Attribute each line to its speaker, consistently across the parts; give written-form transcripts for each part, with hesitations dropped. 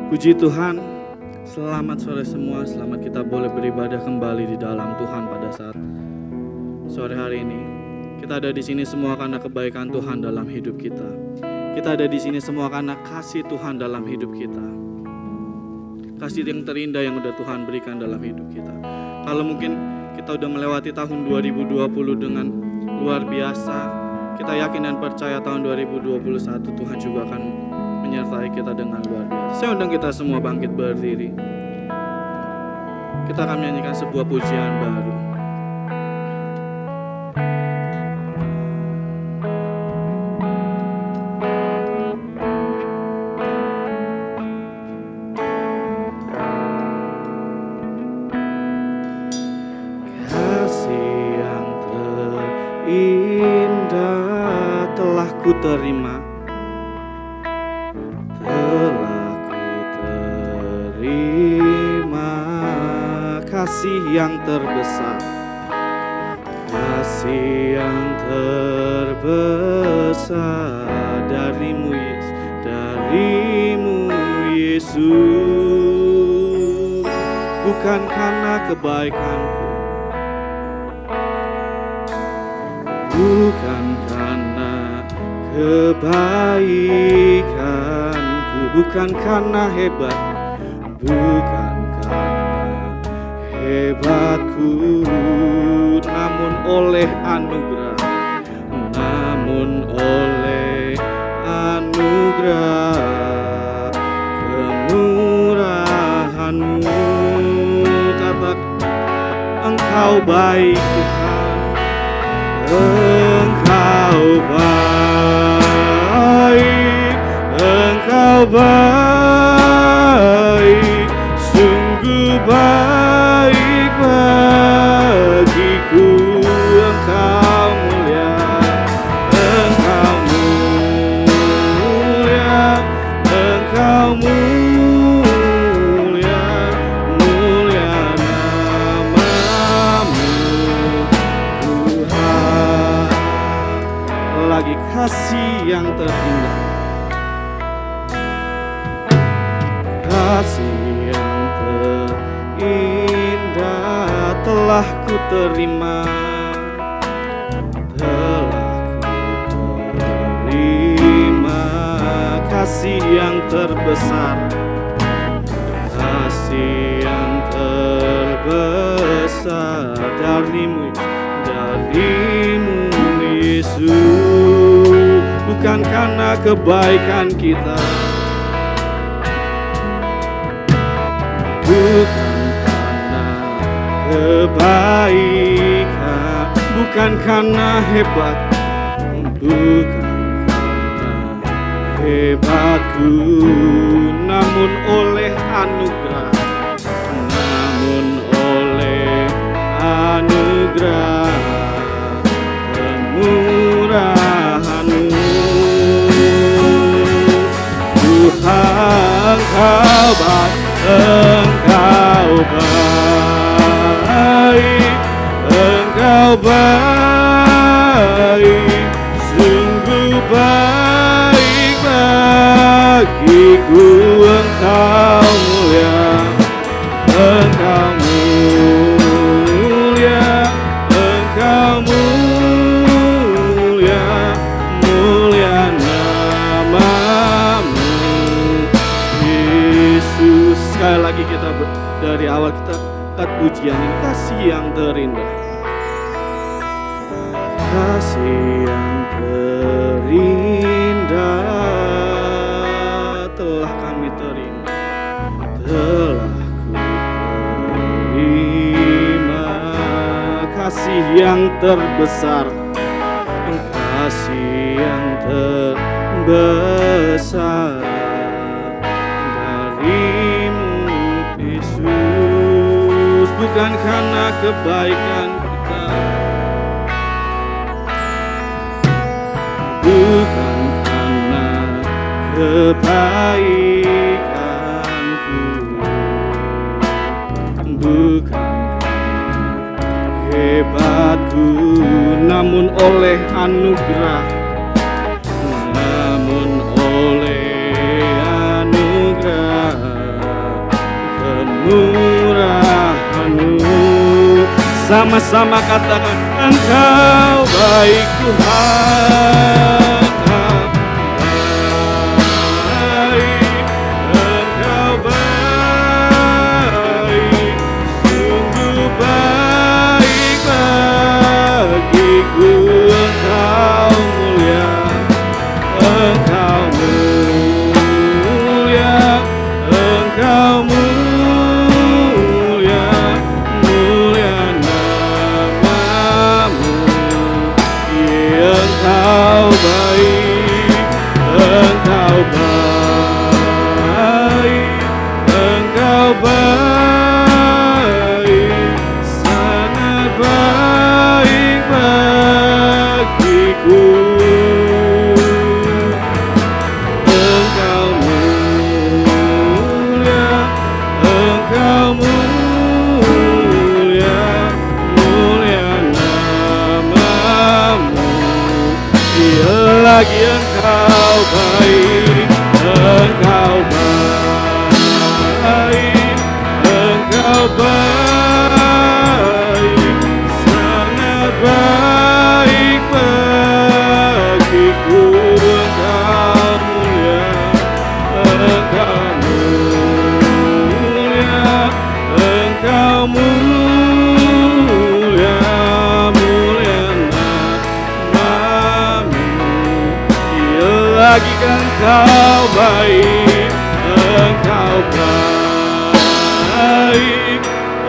Speaker 1: Puji Tuhan, selamat sore semua, selamat kita boleh beribadah kembali di dalam Tuhan pada saat sore hari ini. Kita ada di sini semua karena kebaikan Tuhan dalam hidup kita. Kita ada di sini semua karena kasih Tuhan dalam hidup kita. Kasih yang terindah yang udah Tuhan berikan dalam hidup kita. Kalau mungkin kita udah melewati tahun 2020 dengan luar biasa, kita yakin dan percaya tahun 2021 Tuhan juga akan menyertai kita dengan luar biasa. Saya undang kita semua bangkit berdiri. Kita akan menyanyikan sebuah pujian baru. Kasih yang terindah telah ku terima. Kasih yang terbesar, kasih yang terbesar darimu Yesus, bukan karena kebaikanku, bukan karena kebaikanku, bukan karena hebat, bukan hebatku, namun oleh anugerah, namun oleh anugerah kemurahan-Mu. Kata Engkau baik Tuhan, Engkau baik, Engkau baik, sungguh baik bagiku. Engkau mulia, Engkau mulia, Engkau mulia, mulia nama-Mu Tuhan. Lagi kasih yang terindah, kasih yang terindah telah ku terima, telah ku terima. Kasih yang terbesar, kasih yang terbesar darimu Yesus, bukan karena kebaikan kita, bukan kebaikan, bukan karena hebat, bukan karena hebatku, namun oleh anugerah, namun oleh anugerah kemurahan-Mu. Tuhan, Engkau baik, Engkau baik, Engkau baik, sungguh baik bagiku. Engkau mulia, Engkau mulia, Engkau mulia, mulia nama-Mu Yesus. Sekali lagi kita dari awal kita pujian ini, kasih yang terindah, kasih yang terindah telah kami terima, telah ku terima. Kasih yang terbesar, kasih yang terbesar darimu Yesus, bukan karena kebaikan kita, bukan karena kebaikanku, bukan karena hebatku, namun oleh anugerah, namun oleh anugerah kemurahan-Mu. Sama-sama katakan, Engkau baik Tuhan. Lagi Engkau baik, Engkau baik, Engkau baik, sangat baik bagiku. Engkau mulia, Engkau mulia, Engkau mulia, mulia namamu. Lagi Engkau baik, Engkau baik,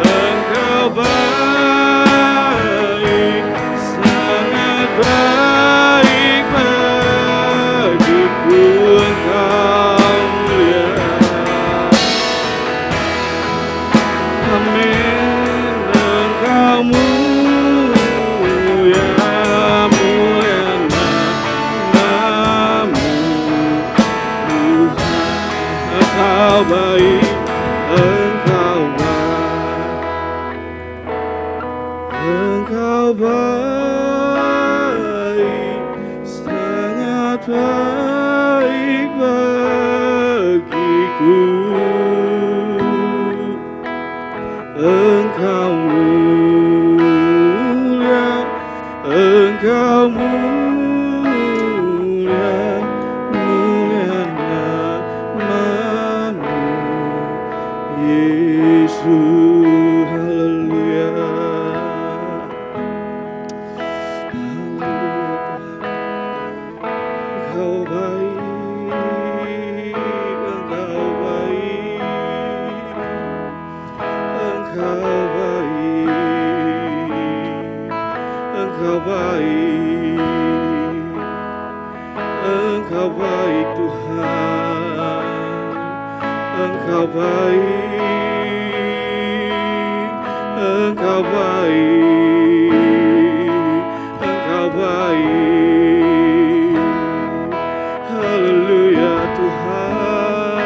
Speaker 1: Engkau baik, sangat baik bagiku. Engkau mulia, amin. Engkau mulia, mulia namamu. Engkau baik, Engkau baik, Engkau baik, sangat baik bagiku. Engkau mulia, Engkau mulia, mulia namamu, Yesus. Haleluya, Engkau baik, Engkau baik, Engkau baik, Engkau baik, Engkau baik Tuhan. Engkau baik, Engkau baik, Engkau baik. Haleluya Tuhan,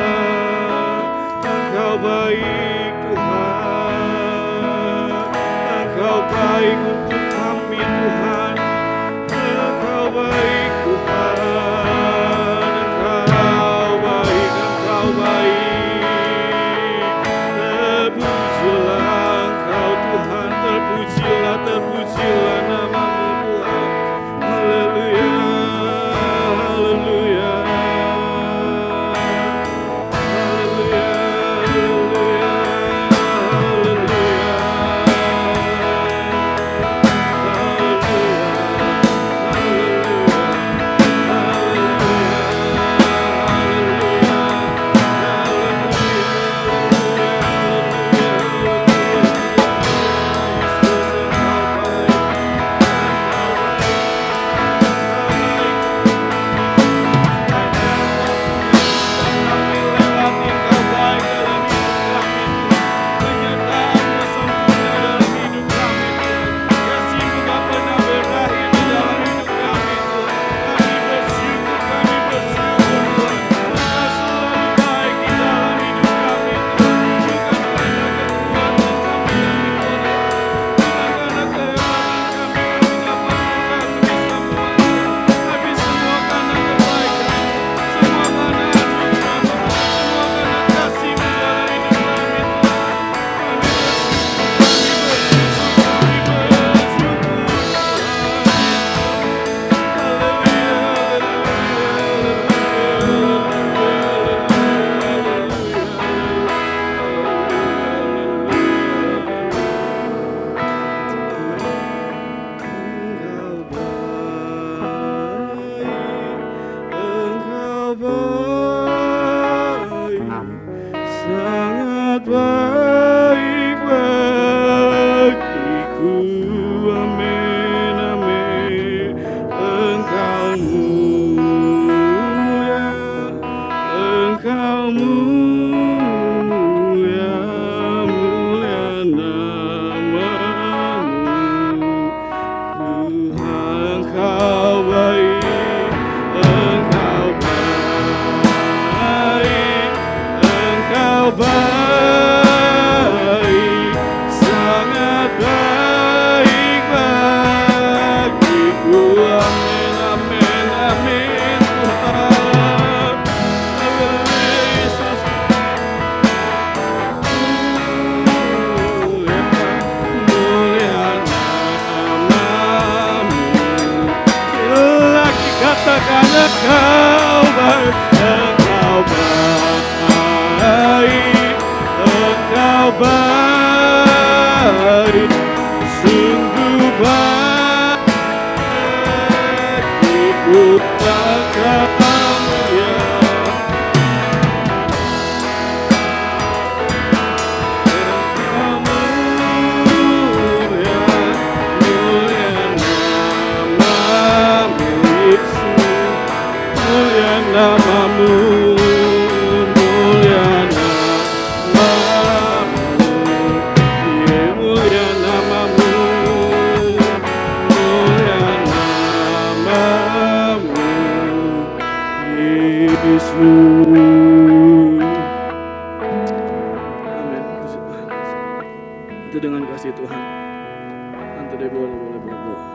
Speaker 1: Engkau baik Tuhan, Engkau baik untuk kami Tuhan, Engkau baik Tuhan, Engkau baik, Engkau baik. Terpujilah Engkau Tuhan, terpujilah, Engkau baik, Engkau baik, Engkau baik, sungguh baik, diputarkan mulia. Engkau mulia, mulia namamu Yesus, mulia namamu, mulia namamu, mulia namamu, mulia namamu Yesus. Amin. Puji Tuhan. Itu dengan kasih Tuhan. Nanti deh boleh berdoa.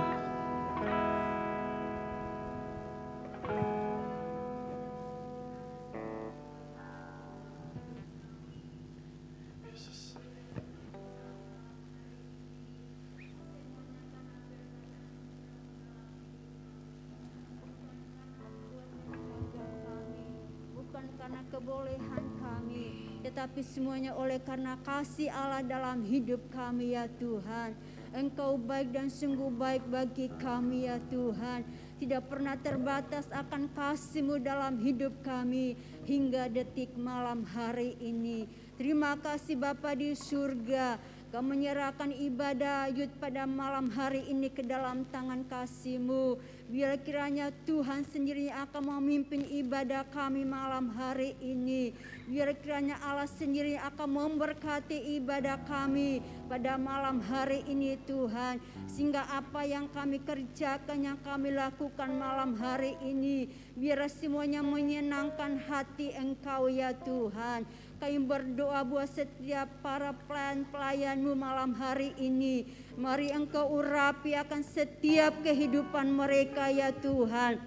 Speaker 2: Bukan karena kebolehan kami, tetapi semuanya oleh karena kasih Allah dalam hidup kami ya Tuhan. Engkau baik dan sungguh baik bagi kami ya Tuhan. Tidak pernah terbatas akan kasih-Mu dalam hidup kami hingga detik malam hari ini. Terima kasih Bapa di surga. Kau menyerahkan ibadah Yud pada malam hari ini ke dalam tangan kasih-Mu. Biar kiranya Tuhan sendiri akan memimpin ibadah kami malam hari ini. Biar kiranya Allah sendiri akan memberkati ibadah kami pada malam hari ini Tuhan. Sehingga apa yang kami kerjakan, yang kami lakukan malam hari ini, biar semuanya menyenangkan hati Engkau ya Tuhan. Kami berdoa buat setiap para pelayan-pelayan-Mu malam hari ini. Mari Engkau urapi akan setiap kehidupan mereka ya Tuhan.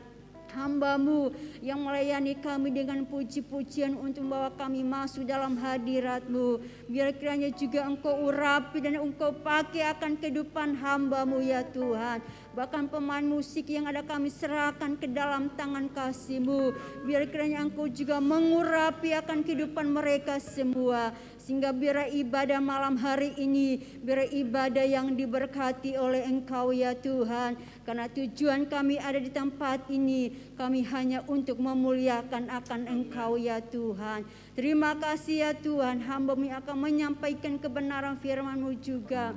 Speaker 2: Hamba-Mu yang melayani kami dengan puji-pujian untuk membawa kami masuk dalam hadirat-Mu. Biar kiranya juga Engkau urapi dan Engkau pakai akan kehidupan hamba-Mu ya Tuhan. Bahkan pemain musik yang ada kami serahkan ke dalam tangan kasih-Mu. Biar kiranya Engkau juga mengurapi akan kehidupan mereka semua. Sehingga biar ibadah malam hari ini, biar ibadah yang diberkati oleh Engkau ya Tuhan. Karena tujuan kami ada di tempat ini, kami hanya untuk memuliakan akan Engkau ya Tuhan. Terima kasih ya Tuhan, hamba-Mu akan menyampaikan kebenaran firman-Mu juga.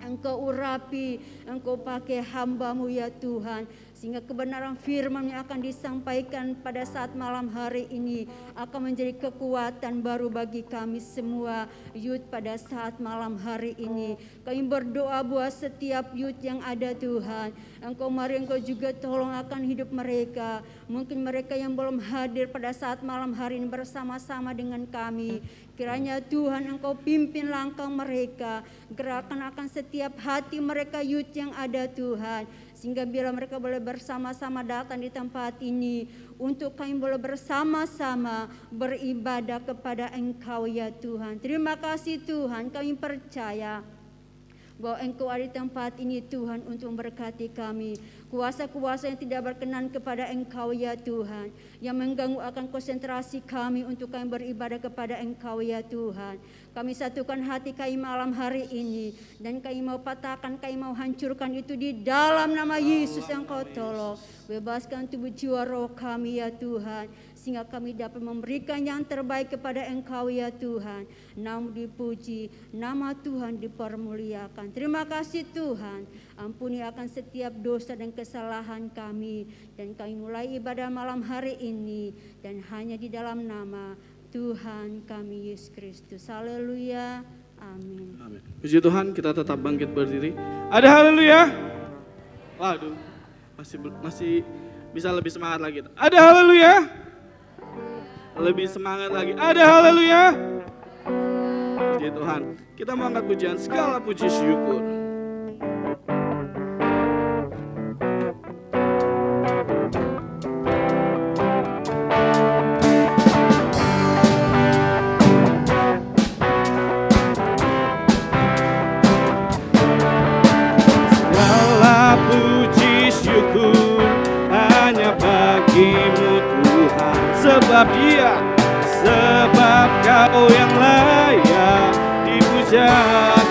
Speaker 2: Engkau urapi, Engkau pakai hamba-Mu ya Tuhan. Sehingga kebenaran firman yang akan disampaikan pada saat malam hari ini akan menjadi kekuatan baru bagi kami semua Yud pada saat malam hari ini. Kami berdoa buat setiap Yud yang ada Tuhan. Engkau juga tolong akan hidup mereka. Mungkin mereka yang belum hadir pada saat malam hari ini bersama-sama dengan kami. Kiranya Tuhan Engkau pimpin langkah mereka. Gerakan akan setiap hati mereka Yud yang ada Tuhan. Sehingga bila mereka boleh bersama-sama datang di tempat ini, untuk kami boleh bersama-sama beribadah kepada Engkau ya Tuhan. Terima kasih Tuhan, kami percaya bahwa Engkau ada di tempat ini Tuhan untuk memberkati kami. Kuasa-kuasa yang tidak berkenan kepada Engkau ya Tuhan, yang mengganggu akan konsentrasi kami untuk kami beribadah kepada Engkau ya Tuhan. Kami satukan hati kami malam hari ini, dan kami mau patahkan, kami mau hancurkan itu di dalam nama Yesus yang Kau tolong. Bebaskan tubuh jiwa roh kami ya Tuhan, sehingga kami dapat memberikan yang terbaik kepada Engkau ya Tuhan. Nama dipuji, nama Tuhan dipermuliakan. Terima kasih Tuhan, ampuni akan setiap dosa dan kesalahan kami. Dan kami mulai ibadah malam hari ini, dan hanya di dalam nama Tuhan kami Yesus Kristus. Haleluya. Amin.
Speaker 1: Amin. Puji Tuhan, kita tetap bangkit berdiri. Ada haleluya. Waduh, masih bisa lebih semangat lagi. Ada haleluya. Lebih semangat lagi. Ada haleluya. Puji Tuhan. Kita mau angkat pujian, segala puji syukur. Segala puji syukur hanya bagi sebab Dia, sebab Kau yang layak dipuja.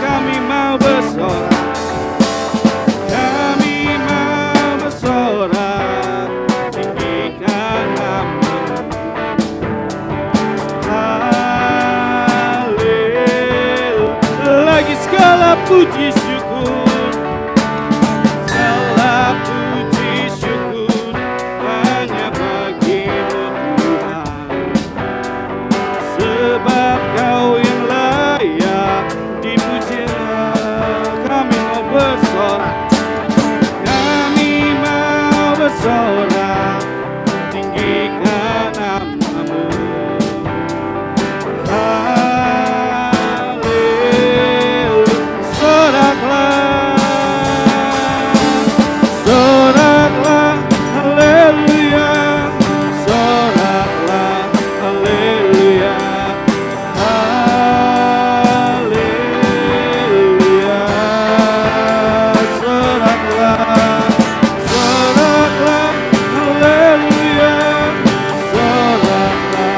Speaker 1: Kami mau bersorak, kami mau bersorak, tinggikan nama-Mu. Haleluya. Lagi segala puji syukur, segala puji syukur hanya bagi-Mu Tuhan, sebab Kau yang layak dipuja. Kami mau bersorak, kami mau bersorak, tinggikan nama-Mu. Haleluya. Soraklah, soraklah, haleluya. Soraklah, haleluya. Haleluya. Soraklah, soraklah, haleluya. Soraklah,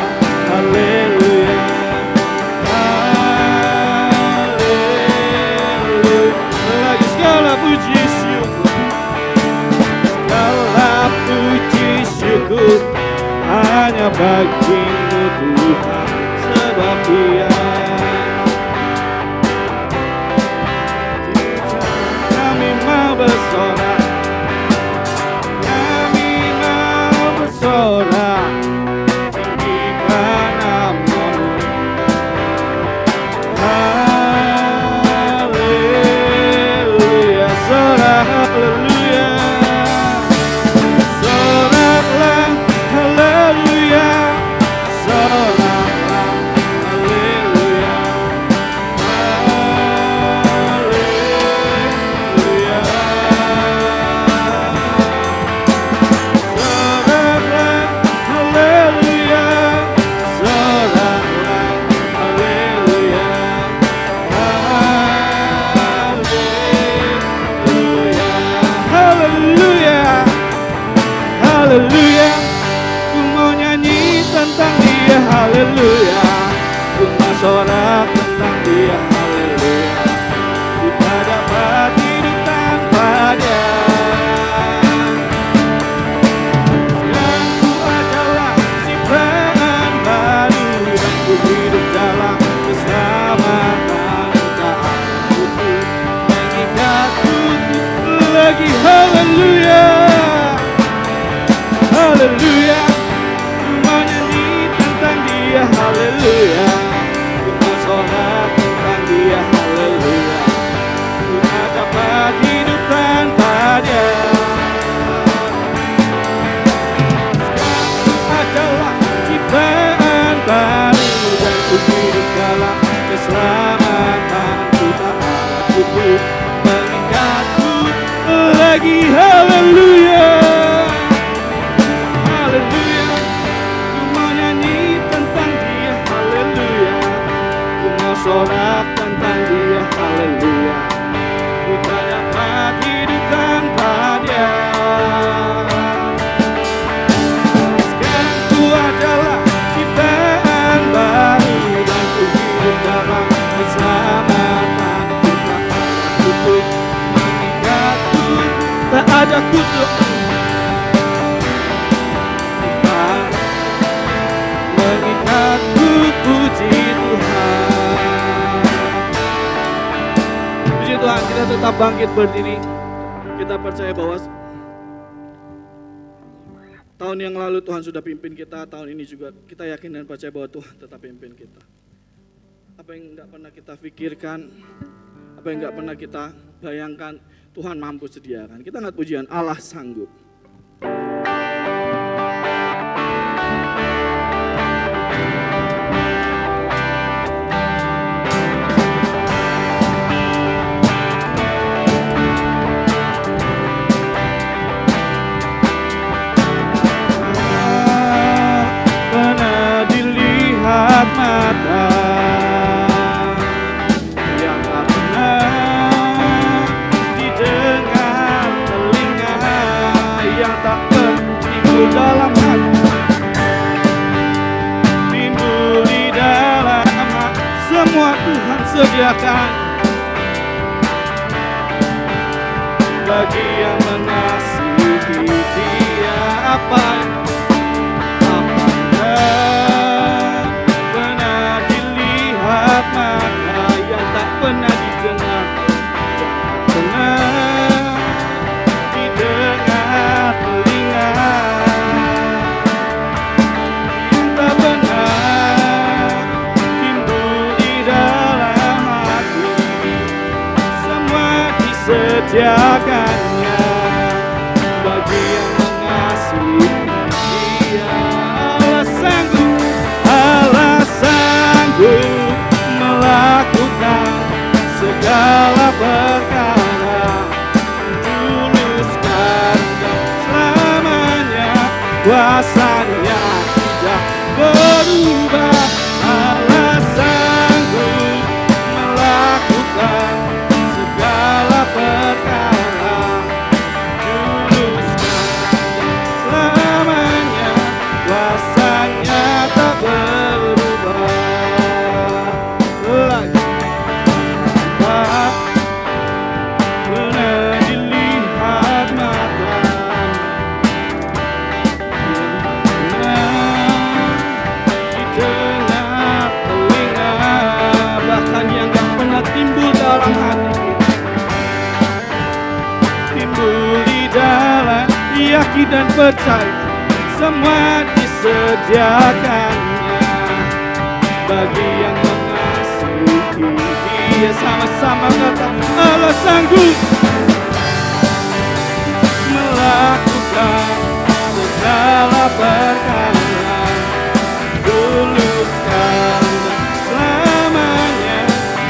Speaker 1: haleluya. Haleluya. Lagi segala puji syukur, segala puji syukur hanya bagi-Mu Tuhan, sebab Dia. Kami mau bersorak, kami mau bersorak, tinggikan nama-Mu. Haleluya. Sorak, haleluya. Soraklah, haleluya. Soraklah, haleluya. Haleluya. Soraklah, haleluya. Soraklah, haleluya. Haleluya. Haleluya. Ku mau nyanyi tentang Dia, haleluya. Ku mau sorak tentang Dia, haleluya. Ku tak dapat hidup tanpa Dia. Sekarang ku adalah ciptaan baru, dan ku hidup dalam keselamatan. Tak ada mengikatku lagi, haleluya. Haleluya. Ku mau nyanyi tentang Dia, haleluya. Ku mau sorak tentang Dia, haleluya. Ku tak dapat hidup tanpa Dia. Sekarang ku adalah ciptaan baru, dan ku hidup dalam keselamatan. Ku tak ada kutuk mengikatku lagi, haleluya. Haleluya. Ku mau nyanyi tentang Dia, haleluya. Ku mau sorak tentang Dia, haleluya. Ku tak dapat hidup tanpa Dia. Sekarang ku adalah ciptaan baru, dan ku hidup dalam keselamatan. Ku tak ada kutuk mengikatku, tak ada kutuk mengikatku, puji Tuhan. Puji Tuhan, kita tetap bangkit berdiri. Kita percaya bahwa tahun yang lalu Tuhan sudah pimpin kita, tahun ini juga kita yakin dan percaya bahwa Tuhan tetap pimpin kita. Apa yang enggak pernah kita pikirkan, apa yang enggak pernah kita bayangkan, Tuhan mampu sediakan. Kita angkat pujian, Allah sanggup. sediakan bagi yang mengasihi Dia. Apa yang pernah dilihat mata, yang tak pernah didengar, tak pernah didengar telinga, yang tak pernah timbul di dalam hati, semua disediakannya bagi yang mengasihi Dia. Allah sanggup melakukan segala perkara, tuluskan dan selamanya, kuasanya tidak berubah. Allah sanggup melakukan segala perkara, tuluskan dan selamanya, kuasanya tak berubah. Tak pernah dilihat mata, didengar telinga, bahkan yang gak pernah timbul dalam hati kita, timbul di dalam yakin dan percaya, semua disediakannya bagi yang mengasihi Dia. Sama-sama kata, Allah sanggup melakukan segala perkara, tuluskan dan selamanya,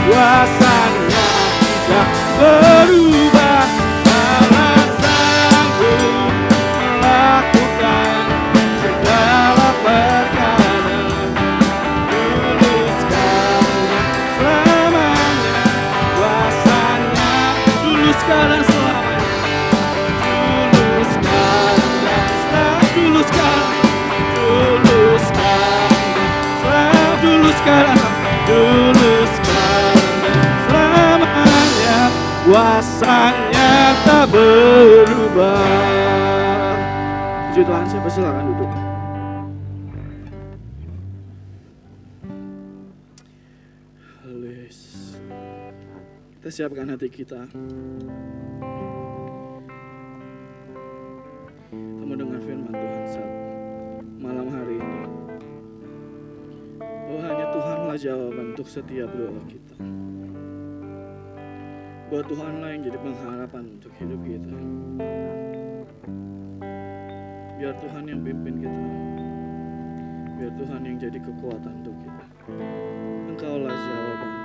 Speaker 1: kuasanya tidak berubah. Allah sanggup melakukan segala perkara, tuluskan dan selamanya, kuasanya, tuluskan dan selamanya, tuluskan dan selamanya, tuluskan, tuluskan dan selamanya, kuasanya tak berubah. Puji Tuhan, saya persilakan duduk. Haleluya. Kita siapkan hati kita. Kita mendengar firman Tuhan saat malam hari ini. Oh, hanya Tuhanlah jawaban untuk setiap doa kita. Bahwa Tuhanlah yang jadi pengharapan untuk hidup kita. Biar Tuhan yang pimpin kita. Biar Tuhan yang jadi kekuatan untuk kita. Engkaulah jawaban.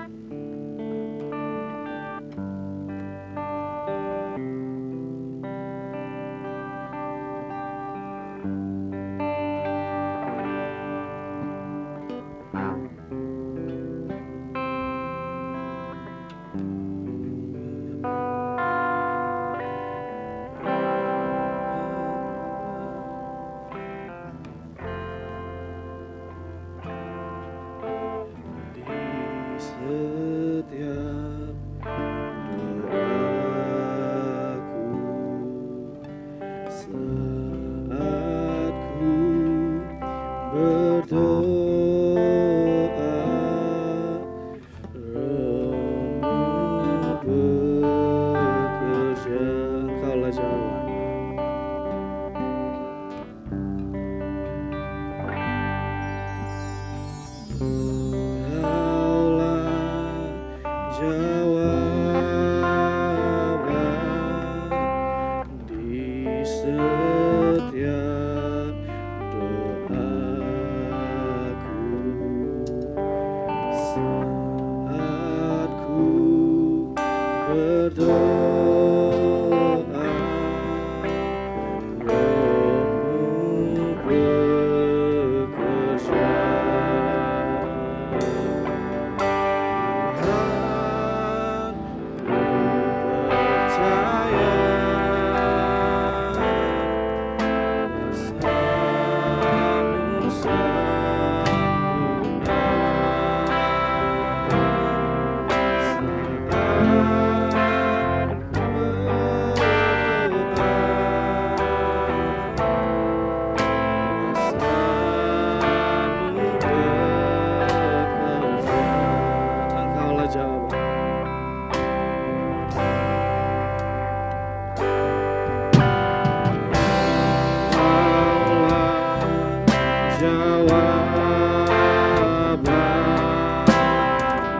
Speaker 1: jawaban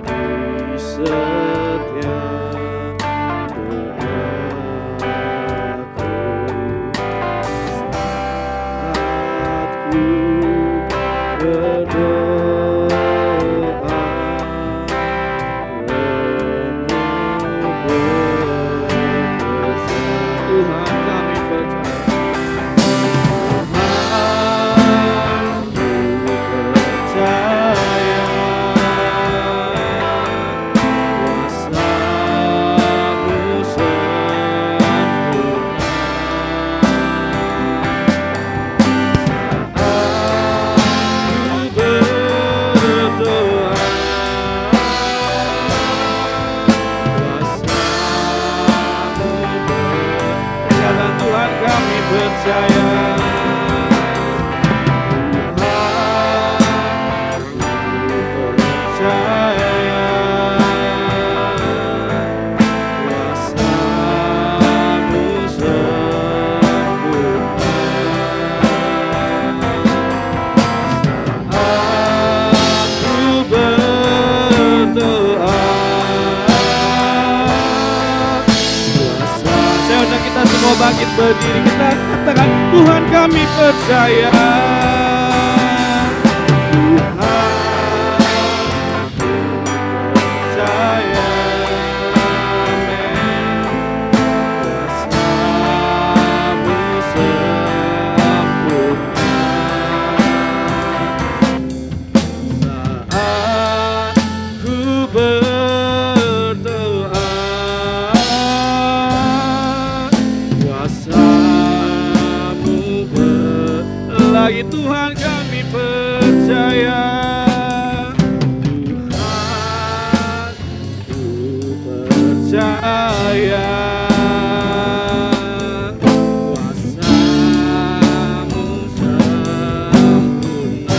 Speaker 1: di setiap doaku. Saat ku berdoa, Tuhan kami percaya, kuasa-Mu sempurna. Saat ku berdoa, kuasa-Mu Tuhan kami percaya. Kita semua bangkit berdiri, kita katakan Tuhan kami percaya. Lagi Tuhan kami percaya, Tuhan ku percaya, kuasa-Mu sempurna.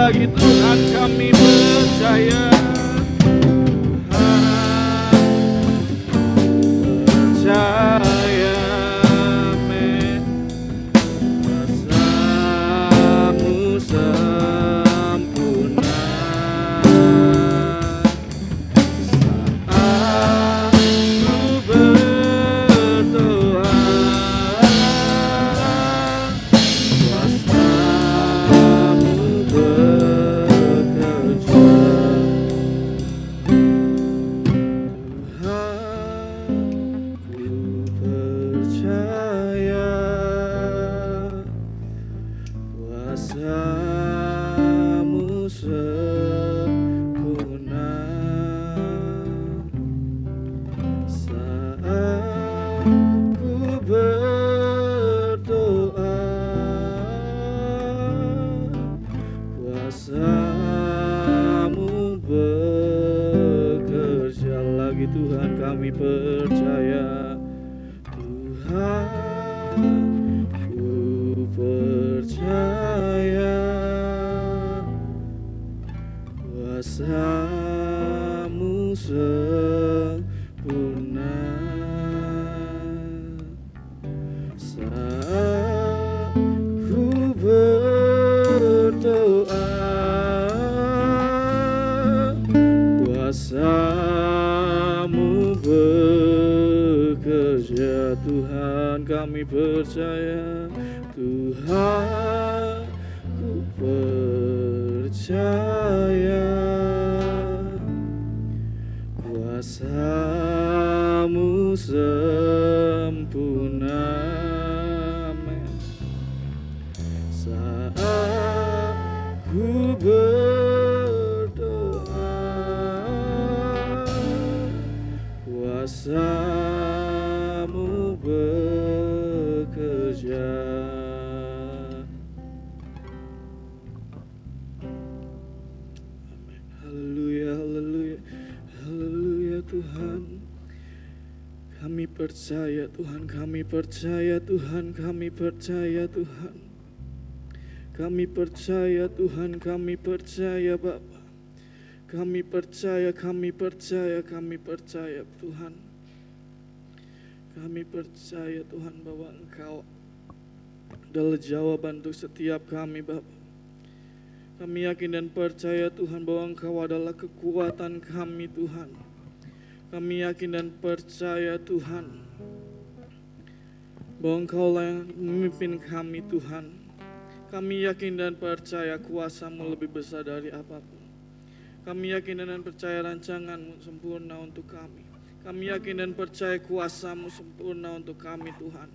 Speaker 1: Lagi Tuhan kami percaya, percaya, kuasa-Mu sempurna. Saat ku berdoa, kuasa-Mu bekerja. Tuhan ku percaya, Tuhan ku percaya, kuasa-Mu sempurna. Saat ku berdoa, kuasa-Mu bekerja. Tuhan kami percaya, Tuhan ku percaya, kuasa-Mu sempurna. Amin. Saat ku berdoa, kuasa-Mu bekerja. Amin. Haleluya, haleluya, haleluya Tuhan. Kami percaya Tuhan, kami percaya Tuhan, kami percaya Tuhan. Kami percaya Tuhan, kami percaya Bapa. Kami percaya Tuhan. Kami percaya Tuhan bahwa Engkau adalah jawaban untuk setiap kami Bapa. Kami yakin dan percaya Tuhan bahwa Engkau adalah kekuatan kami Tuhan. Kami yakin dan percaya Tuhan bahwa Engkau lah yang memimpin kami Tuhan. Kami yakin dan percaya kuasa-Mu lebih besar dari apapun. Kami yakin dan percaya rancangan-Mu sempurna untuk kami. Kami yakin dan percaya kuasa-Mu sempurna untuk kami Tuhan.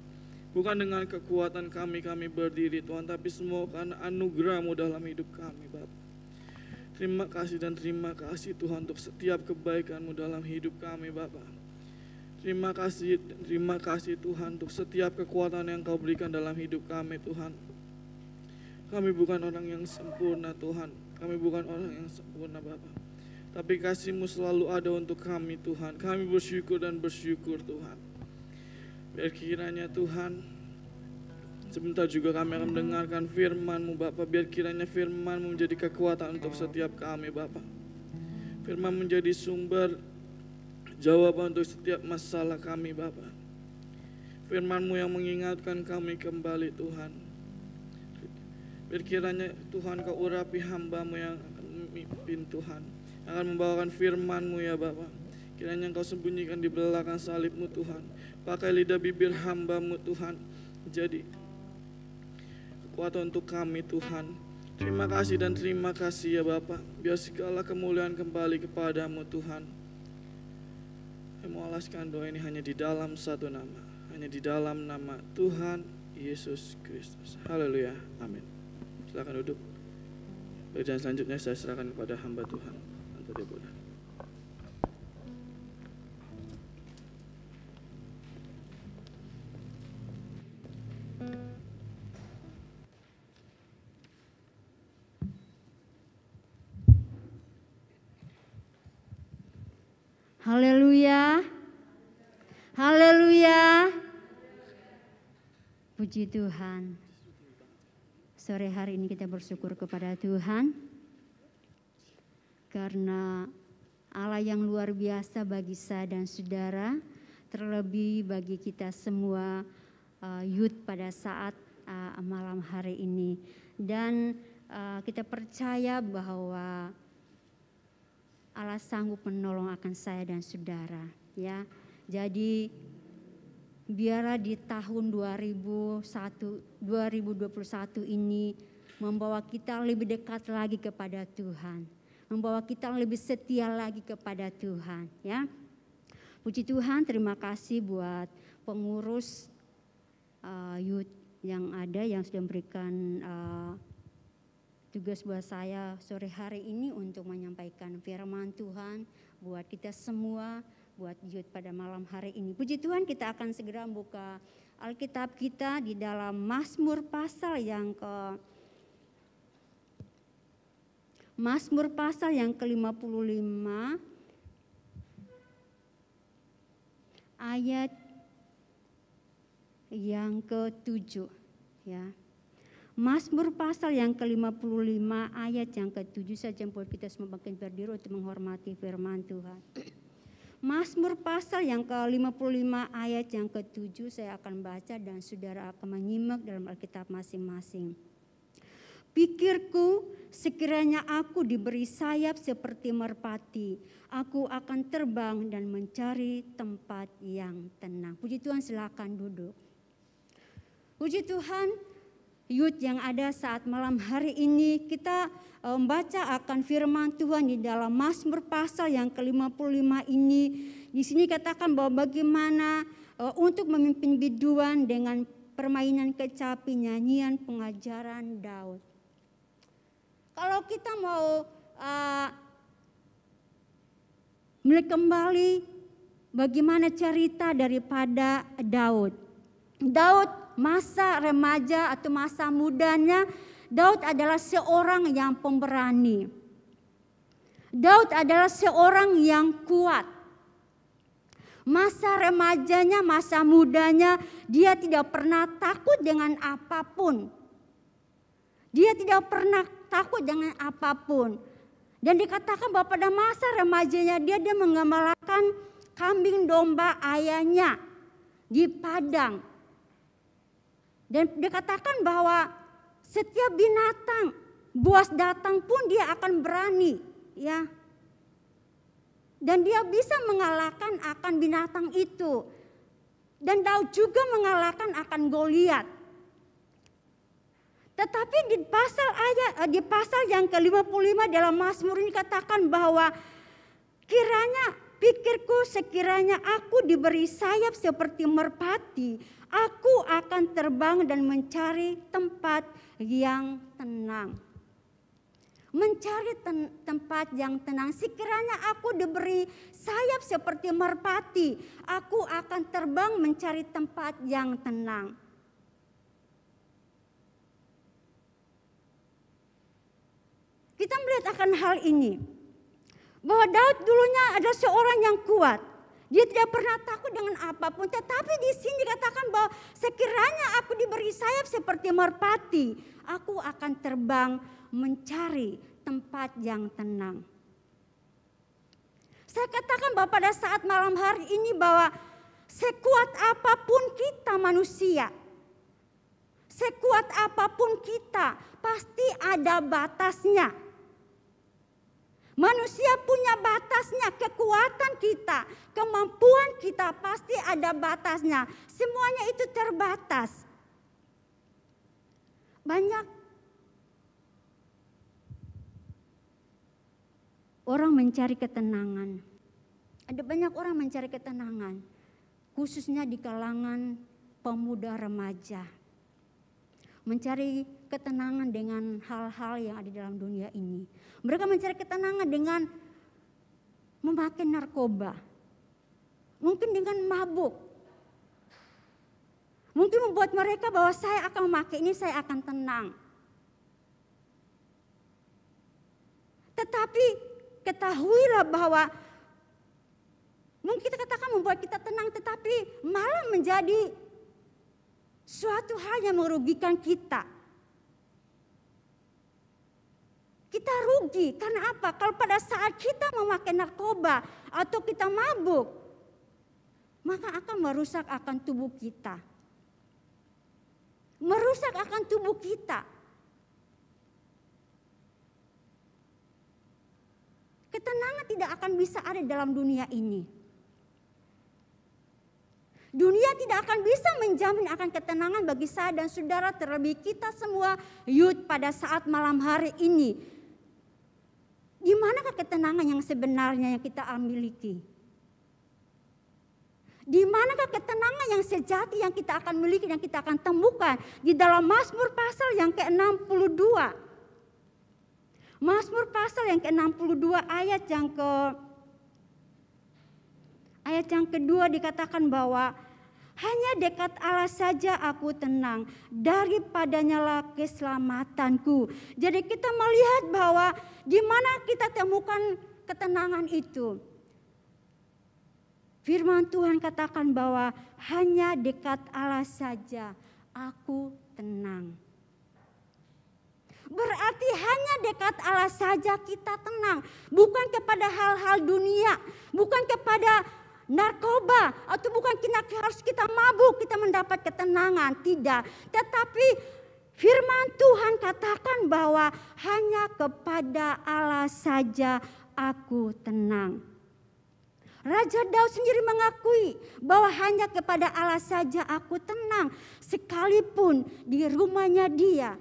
Speaker 1: Bukan dengan kekuatan kami berdiri Tuhan, tapi semua karena anugerah-Mu dalam hidup kami Bapa. Terima kasih dan terima kasih Tuhan untuk setiap kebaikan-Mu dalam hidup kami Bapa. Terima kasih Tuhan untuk setiap kekuatan yang Kau berikan dalam hidup kami Tuhan. Kami bukan orang yang sempurna Tuhan. Kami bukan orang yang sempurna Bapa. Tapi kasih-Mu selalu ada untuk kami Tuhan. Kami bersyukur dan bersyukur Tuhan. Biar kiranya Tuhan, sebentar juga kami akan mendengarkan firman-Mu Bapa. Biar kiranya firman-Mu menjadi kekuatan untuk setiap kami Bapa. Firman menjadi sumber jawaban untuk setiap masalah kami Bapa. Firman-Mu yang mengingatkan kami kembali Tuhan. Biar kiranya Tuhan Kau urapi hamba-Mu yang akan memimpin Tuhan, akan membawakan firman-Mu ya Bapa. Kiranya Engkau sembunyikan di belakang salib-Mu Tuhan. Pakai lidah bibir hamba-Mu Tuhan, jadi kekuatan untuk kami Tuhan. Terima kasih dan terima kasih ya Bapa. Biar segala kemuliaan kembali kepada-Mu Tuhan. Saya mau alaskan doa ini hanya di dalam satu nama, hanya di dalam nama Tuhan Yesus Kristus. Haleluya, amin. Silakan duduk. Bagian selanjutnya saya serahkan kepada hamba Tuhan, Tante Deborah.
Speaker 2: Haleluya. Haleluya. Puji Tuhan. Sore hari ini kita bersyukur kepada Tuhan karena Allah yang luar biasa bagi saya dan saudara, terlebih bagi kita semua youth pada saat malam hari ini. Dan kita percaya bahwa Allah sanggup menolong akan saya dan saudara, ya. Jadi biarlah di tahun 2021 ini membawa kita lebih dekat lagi kepada Tuhan, membawa kita lebih setia lagi kepada Tuhan, ya. Puji Tuhan, terima kasih buat pengurus youth yang ada yang sudah memberikan tugas buat saya sore hari ini untuk menyampaikan firman Tuhan buat kita semua, buat youth pada malam hari ini. Puji Tuhan, kita akan segera buka Alkitab kita di dalam Mazmur pasal yang ke-55 ayat yang ke-7, ya. Mazmur pasal yang ke-55 ayat yang ke-7, saya jemput kita semua bangkit berdiri untuk menghormati firman Tuhan. Mazmur pasal yang ke-55 ayat yang ke-7 saya akan baca dan saudara akan menyimak dalam Alkitab masing-masing. Pikirku, sekiranya aku diberi sayap seperti merpati, aku akan terbang dan mencari tempat yang tenang. Puji Tuhan, silakan duduk. Puji Tuhan, youth yang ada saat malam hari ini, kita membaca akan firman Tuhan di dalam Mazmur pasal yang ke-55 ini. Di sini katakan bahwa bagaimana untuk memimpin biduan dengan permainan kecapi, nyanyian pengajaran Daud. Kalau kita mau melihat kembali bagaimana cerita daripada Daud. Daud masa remaja atau masa mudanya, Daud adalah seorang yang pemberani. Daud adalah seorang yang kuat. Masa remajanya, masa mudanya, dia tidak pernah takut dengan apapun. Dia tidak pernah takut dengan apapun. Dan dikatakan bahwa pada masa remajanya dia menggembalakan kambing domba ayahnya di padang. Dan dikatakan bahwa setiap binatang buas datang pun dia akan berani, ya. Dan dia bisa mengalahkan akan binatang itu. Dan Daud juga mengalahkan akan Goliat. Tetapi di pasal yang ke-55 dalam Mazmur ini katakan bahwa pikirku sekiranya aku diberi sayap seperti merpati, aku akan terbang dan mencari tempat yang tenang. Mencari tempat yang tenang. Sekiranya aku diberi sayap seperti merpati, aku akan terbang mencari tempat yang tenang. Kita melihat akan hal ini. Bahwa Daud dulunya adalah seorang yang kuat. Dia tidak pernah takut dengan apapun. Tetapi di sini dikatakan bahwa sekiranya aku diberi sayap seperti merpati, aku akan terbang mencari tempat yang tenang. Saya katakan bahwa pada saat malam hari ini bahwa sekuat apapun kita manusia, sekuat apapun kita pasti ada batasnya. Manusia punya batasnya, kekuatan kita, kemampuan kita pasti ada batasnya. Semuanya itu terbatas. Banyak orang mencari ketenangan. Ada banyak orang mencari ketenangan, khususnya di kalangan pemuda remaja. Mencari ketenangan dengan hal-hal yang ada dalam dunia ini. Mereka mencari ketenangan dengan memakai narkoba. Mungkin dengan mabuk. Mungkin membuat mereka bahwa saya akan memakai ini, saya akan tenang. Tetapi ketahuilah bahwa mungkin kita katakan membuat kita tenang, tetapi malah menjadi suatu hal yang merugikan kita. Kita rugi karena apa? Kalau pada saat kita memakai narkoba atau kita mabuk, maka akan merusak akan tubuh kita. Merusak akan tubuh kita. Ketenangan tidak akan bisa ada dalam dunia ini. Dunia tidak akan bisa menjamin akan ketenangan bagi saya dan saudara, terlebih kita semua youth pada saat malam hari ini. Di manakah ketenangan yang sebenarnya yang kita miliki? Di manakah ketenangan yang sejati yang kita akan miliki, yang kita akan temukan di dalam Mazmur pasal yang ke-62. Mazmur pasal yang ke-62 ayat yang kedua dikatakan bahwa hanya dekat Allah saja aku tenang, daripadanya lah keselamatanku. Jadi kita melihat bahwa di mana kita temukan ketenangan itu. Firman Tuhan katakan bahwa hanya dekat Allah saja aku tenang. Berarti hanya dekat Allah saja kita tenang. Bukan kepada hal-hal dunia, bukan kepada narkoba, atau bukan harus kita mabuk, kita mendapat ketenangan. Tidak. Tetapi firman Tuhan katakan bahwa hanya kepada Allah saja aku tenang. Raja Daud sendiri mengakui bahwa hanya kepada Allah saja aku tenang. Sekalipun di rumahnya dia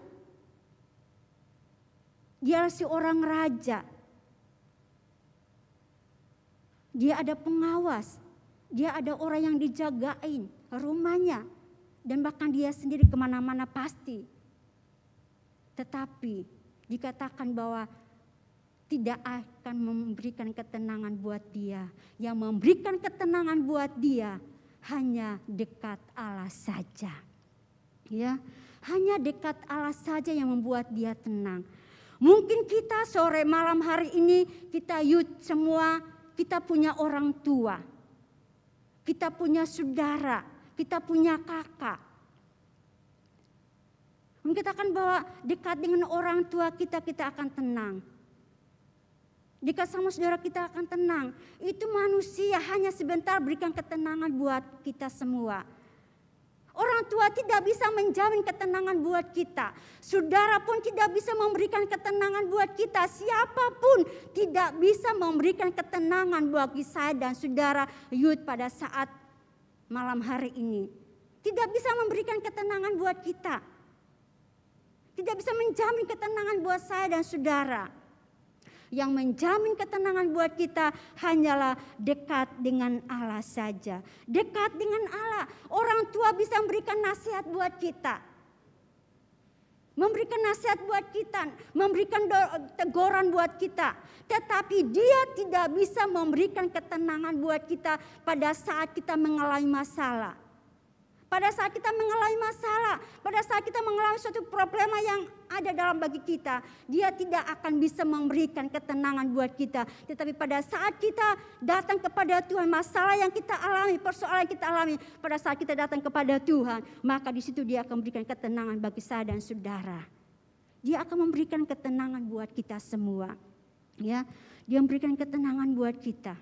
Speaker 2: adalah seorang raja. Dia ada pengawas, dia ada orang yang dijagain rumahnya. Dan bahkan dia sendiri kemana-mana pasti. Tetapi dikatakan bahwa tidak akan memberikan ketenangan buat dia. Yang memberikan ketenangan buat dia hanya dekat Allah saja. Ya, hanya dekat Allah saja yang membuat dia tenang. Mungkin kita sore malam hari ini, kita youth semua, kita punya orang tua. Kita punya saudara, kita punya kakak. Mengatakan bahwa dekat dengan orang tua kita, kita akan tenang. Dekat sama saudara kita akan tenang. Itu manusia hanya sebentar berikan ketenangan buat kita semua. Orang tua tidak bisa menjamin ketenangan buat kita. Saudara pun tidak bisa memberikan ketenangan buat kita. Siapapun tidak bisa memberikan ketenangan buat saya dan saudara Yud pada saat malam hari ini. Tidak bisa memberikan ketenangan buat kita. Tidak bisa menjamin ketenangan buat saya dan saudara. Yang menjamin ketenangan buat kita hanyalah dekat dengan Allah saja. Dekat dengan Allah. Orang tua bisa memberikan nasihat buat kita. Memberikan nasihat buat kita. Memberikan teguran buat kita. Tetapi dia tidak bisa memberikan ketenangan buat kita pada saat kita mengalami masalah. Pada saat kita mengalami masalah, pada saat kita mengalami suatu problema yang ada dalam bagi kita, dia tidak akan bisa memberikan ketenangan buat kita. Tetapi pada saat kita datang kepada Tuhan, masalah yang kita alami, persoalan yang kita alami, pada saat kita datang kepada Tuhan, maka di situ dia akan memberikan ketenangan bagi saya dan saudara. Dia akan memberikan ketenangan buat kita semua. Ya, dia memberikan ketenangan buat kita.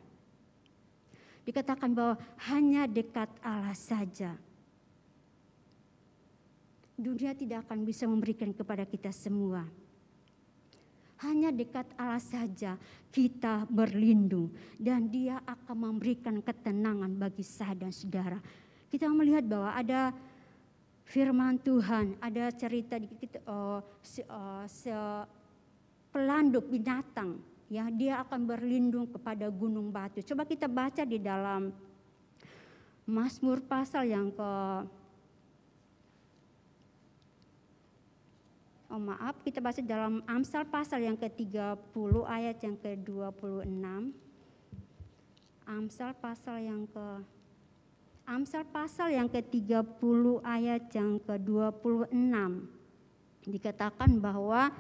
Speaker 2: Dikatakan bahwa hanya dekat Allah saja. Dunia tidak akan bisa memberikan kepada kita semua. Hanya dekat Allah saja kita berlindung. Dan dia akan memberikan ketenangan bagi saya dan saudara. Kita melihat bahwa ada firman Tuhan. Ada cerita pelanduk binatang. Ya, dia akan berlindung kepada gunung batu. Coba kita baca di dalam Mazmur pasal yang kita baca dalam Amsal pasal yang ke-30 ayat yang ke-26. Amsal pasal yang ke-30 ayat yang ke-26. Dikatakan bahwa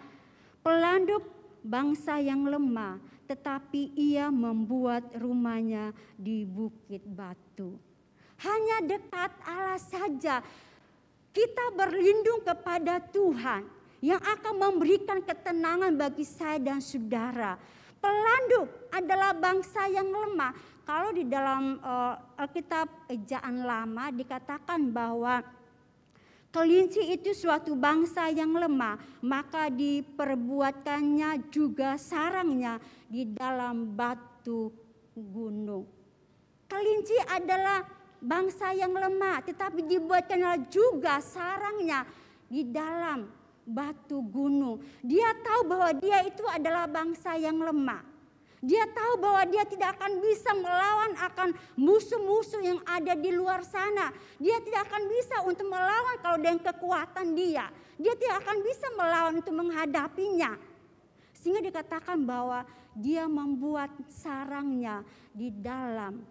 Speaker 2: pelanduk bangsa yang lemah, tetapi ia membuat rumahnya di bukit batu. Hanya dekat Allah saja kita berlindung kepada Tuhan yang akan memberikan ketenangan bagi saya dan saudara. Pelanduk adalah bangsa yang lemah. Kalau di dalam Alkitab Ejaan Lama dikatakan bahwa kelinci itu suatu bangsa yang lemah, maka diperbuatkannya juga sarangnya di dalam batu gunung. Kelinci adalah bangsa yang lemah, tetapi dibuatkannya juga sarangnya di dalam batu gunung. Dia tahu bahwa dia itu adalah bangsa yang lemah. Dia tahu bahwa dia tidak akan bisa melawan akan musuh-musuh yang ada di luar sana. Dia tidak akan bisa untuk melawan kalau dengan kekuatan dia. Dia tidak akan bisa melawan untuk menghadapinya. Sehingga dikatakan bahwa dia membuat sarangnya di dalam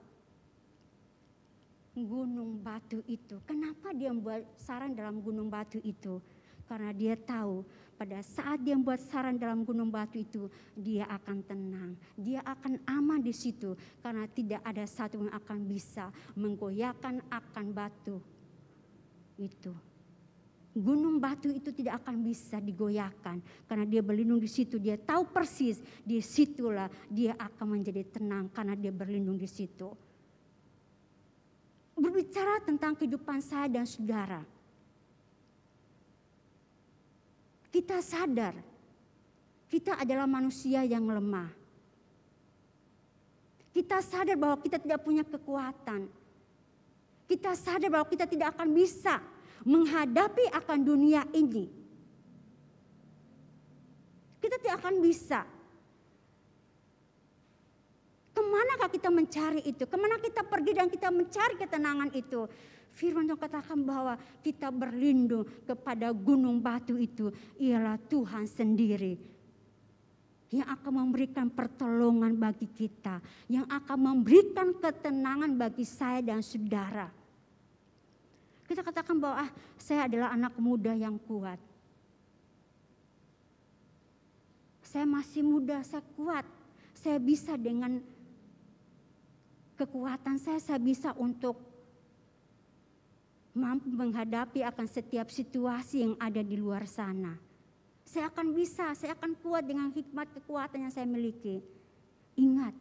Speaker 2: gunung batu itu. Kenapa dia membuat sarang dalam gunung batu itu? Karena dia tahu pada saat dia membuat sarang dalam gunung batu itu, dia akan tenang. Dia akan aman di situ karena tidak ada satu yang akan bisa menggoyahkan akan batu itu. Gunung batu itu tidak akan bisa digoyahkan karena dia berlindung di situ. Dia tahu persis di situlah dia akan menjadi tenang karena dia berlindung di situ. Berbicara tentang kehidupan saya dan saudara, kita sadar kita adalah manusia yang lemah. Kita sadar bahwa kita tidak punya kekuatan. Kita sadar bahwa kita tidak akan bisa menghadapi akan dunia ini. Kita tidak akan bisa. Kemanakah kita mencari itu? Kemana kita pergi dan kita mencari ketenangan itu? Firman Tuhan katakan bahwa kita berlindung kepada gunung batu itu. Ialah Tuhan sendiri yang akan memberikan pertolongan bagi kita. Yang akan memberikan ketenangan bagi saya dan saudara. Kita katakan bahwa saya adalah anak muda yang kuat. Saya masih muda, saya kuat. Saya bisa dengan kekuatan saya bisa untuk mampu menghadapi akan setiap situasi yang ada di luar sana. Saya akan bisa, saya akan kuat dengan hikmat kekuatan yang saya miliki. Ingat,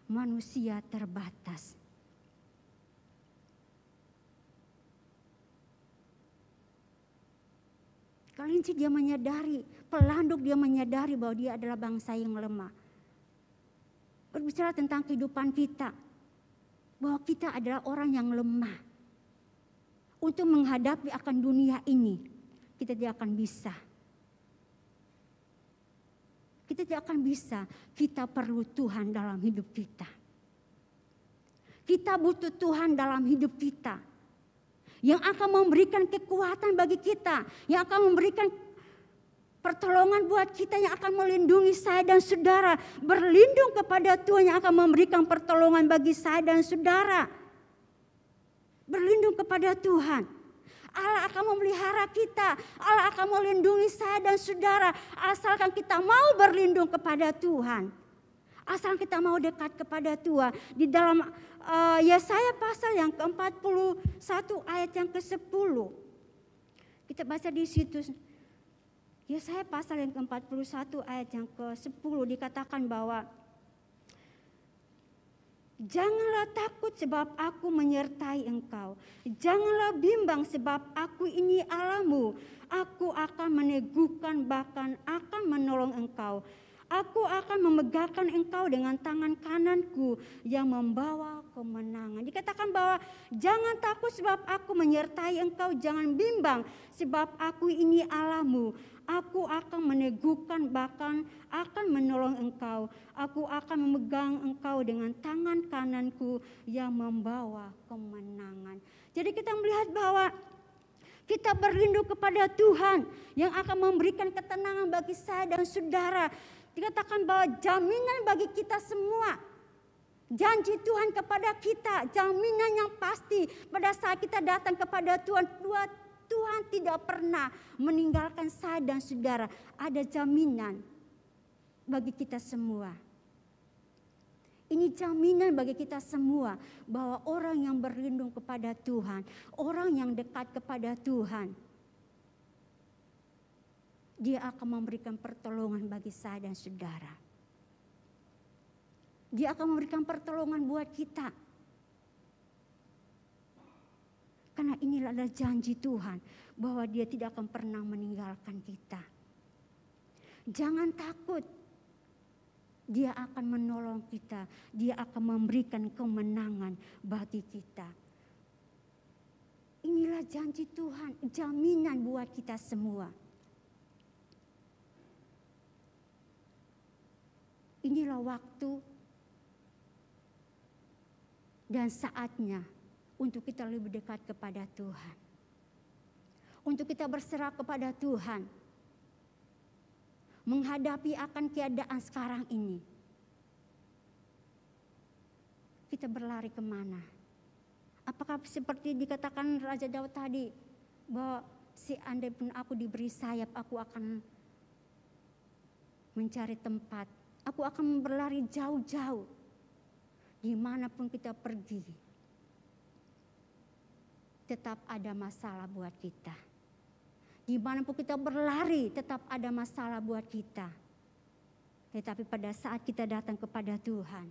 Speaker 2: manusia terbatas. Kelinci dia menyadari, pelanduk dia menyadari bahwa dia adalah bangsa yang lemah. Berbicara tentang kehidupan kita, bahwa kita adalah orang yang lemah. Untuk menghadapi akan dunia ini, kita tidak akan bisa. Kita tidak akan bisa, kita perlu Tuhan dalam hidup kita. Kita butuh Tuhan dalam hidup kita. Yang akan memberikan kekuatan bagi kita, yang akan memberikan pertolongan buat kita, yang akan melindungi saya dan saudara. Berlindung kepada Tuhan yang akan memberikan pertolongan bagi saya dan saudara. Berlindung kepada Tuhan. Allah akan memelihara kita, Allah akan melindungi saya dan saudara. Asalkan kita mau berlindung kepada Tuhan. Asal kita mau dekat kepada Tuhan. Di dalam Yesaya pasal yang ke-41 ayat yang ke-10. Kita baca di situ. Yesaya pasal yang ke-41 ayat yang ke-10 dikatakan bahwa janganlah takut sebab aku menyertai engkau. Janganlah bimbang sebab aku ini Allahmu. Aku akan meneguhkan bahkan akan menolong engkau. Aku akan memegahkan engkau dengan tangan kananku yang membawa kemenangan. Dikatakan bahwa jangan takut sebab aku menyertai engkau. Jangan bimbang sebab aku ini Allahmu. Aku akan meneguhkan bahkan akan menolong engkau. Aku akan memegang engkau dengan tangan kananku yang membawa kemenangan. Jadi kita melihat bahwa kita berlindung kepada Tuhan yang akan memberikan ketenangan bagi saya dan saudara. Dikatakan bahwa jaminan bagi kita semua, janji Tuhan kepada kita, jaminan yang pasti pada saat kita datang kepada Tuhan. Tuhan tidak pernah meninggalkan saya dan saudara. Ada jaminan bagi kita semua. Ini jaminan bagi kita semua bahwa orang yang berlindung kepada Tuhan, orang yang dekat kepada Tuhan, dia akan memberikan pertolongan bagi saya dan saudara. Dia akan memberikan pertolongan buat kita. Karena inilah adalah janji Tuhan bahwa dia tidak akan pernah meninggalkan kita. Jangan takut. Dia akan menolong kita. Dia akan memberikan kemenangan bagi kita. Inilah janji Tuhan, jaminan buat kita semua. Inilah waktu dan saatnya untuk kita lebih dekat kepada Tuhan. Untuk kita berserah kepada Tuhan. Menghadapi akan keadaan sekarang ini. Kita berlari kemana? Apakah seperti dikatakan Raja Daud tadi, bahwa seandainya pun aku diberi sayap, aku akan mencari tempat. Aku akan berlari jauh-jauh. Dimanapun kita pergi, tetap ada masalah buat kita. Dimanapun kita berlari, tetap ada masalah buat kita. Tetapi pada saat kita datang kepada Tuhan,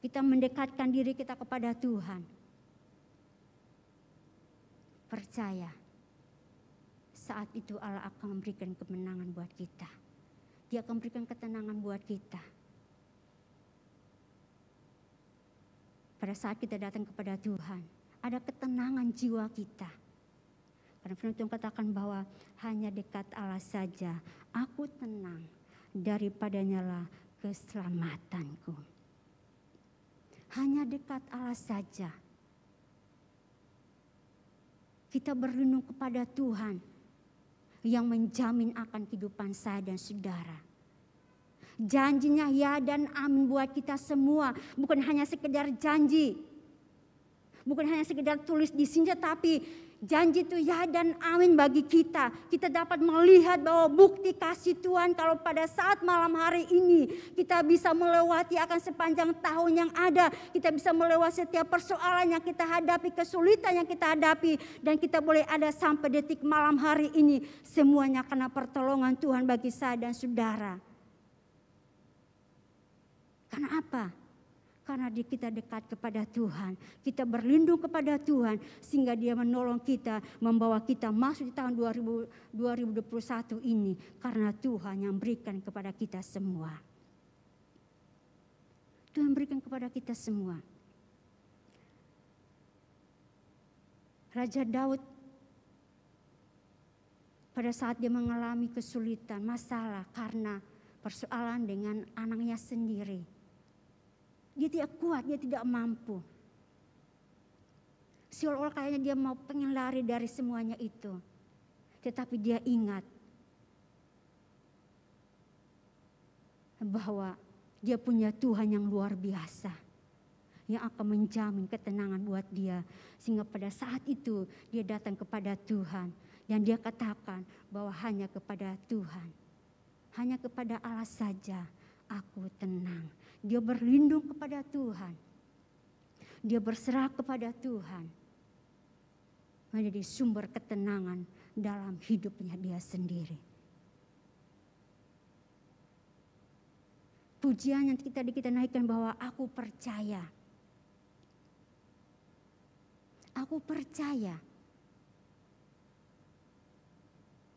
Speaker 2: kita mendekatkan diri kita kepada Tuhan. Percaya, saat itu Allah akan memberikan kemenangan buat kita. Dia akan memberikan ketenangan buat kita. Pada saat kita datang kepada Tuhan, ada ketenangan jiwa kita. Karena firman Tuhan katakan bahwa hanya dekat Allah saja aku tenang, daripadanya lah keselamatanku. Hanya dekat Allah saja. Kita berlindung kepada Tuhan yang menjamin akan kehidupan saya dan saudara. Janjinya ya dan amin buat kita semua. Bukan hanya sekedar janji. Bukan hanya sekedar tulis di sini, tapi Janji itu ya dan amin bagi kita. Kita dapat melihat bahwa bukti kasih Tuhan kalau pada saat malam hari ini kita bisa melewati akan sepanjang tahun yang ada. Kita bisa melewati setiap persoalan yang kita hadapi, kesulitan yang kita hadapi. Dan kita boleh ada sampai detik malam hari ini. Semuanya karena pertolongan Tuhan bagi saya dan saudara. Karena apa? Karena kita dekat kepada Tuhan, kita berlindung kepada Tuhan sehingga Dia menolong kita, membawa kita masuk di tahun 2021 ini karena Tuhan yang berikan kepada kita semua. Tuhan berikan kepada kita semua. Raja Daud pada saat dia mengalami kesulitan, masalah karena persoalan dengan anaknya sendiri. Dia tidak kuat, dia tidak mampu. Seolah-olah kayaknya dia mau pengen lari dari semuanya itu. Tetapi dia ingat bahwa dia punya Tuhan yang luar biasa. Yang akan menjamin ketenangan buat dia. Sehingga pada saat itu dia datang kepada Tuhan. Dan dia katakan bahwa hanya kepada Tuhan. Hanya kepada Allah saja aku tenang. Dia berlindung kepada Tuhan. Dia berserah kepada Tuhan. Menjadi sumber ketenangan dalam hidupnya dia sendiri. Pujian yang kita naikkan bahwa aku percaya. Aku percaya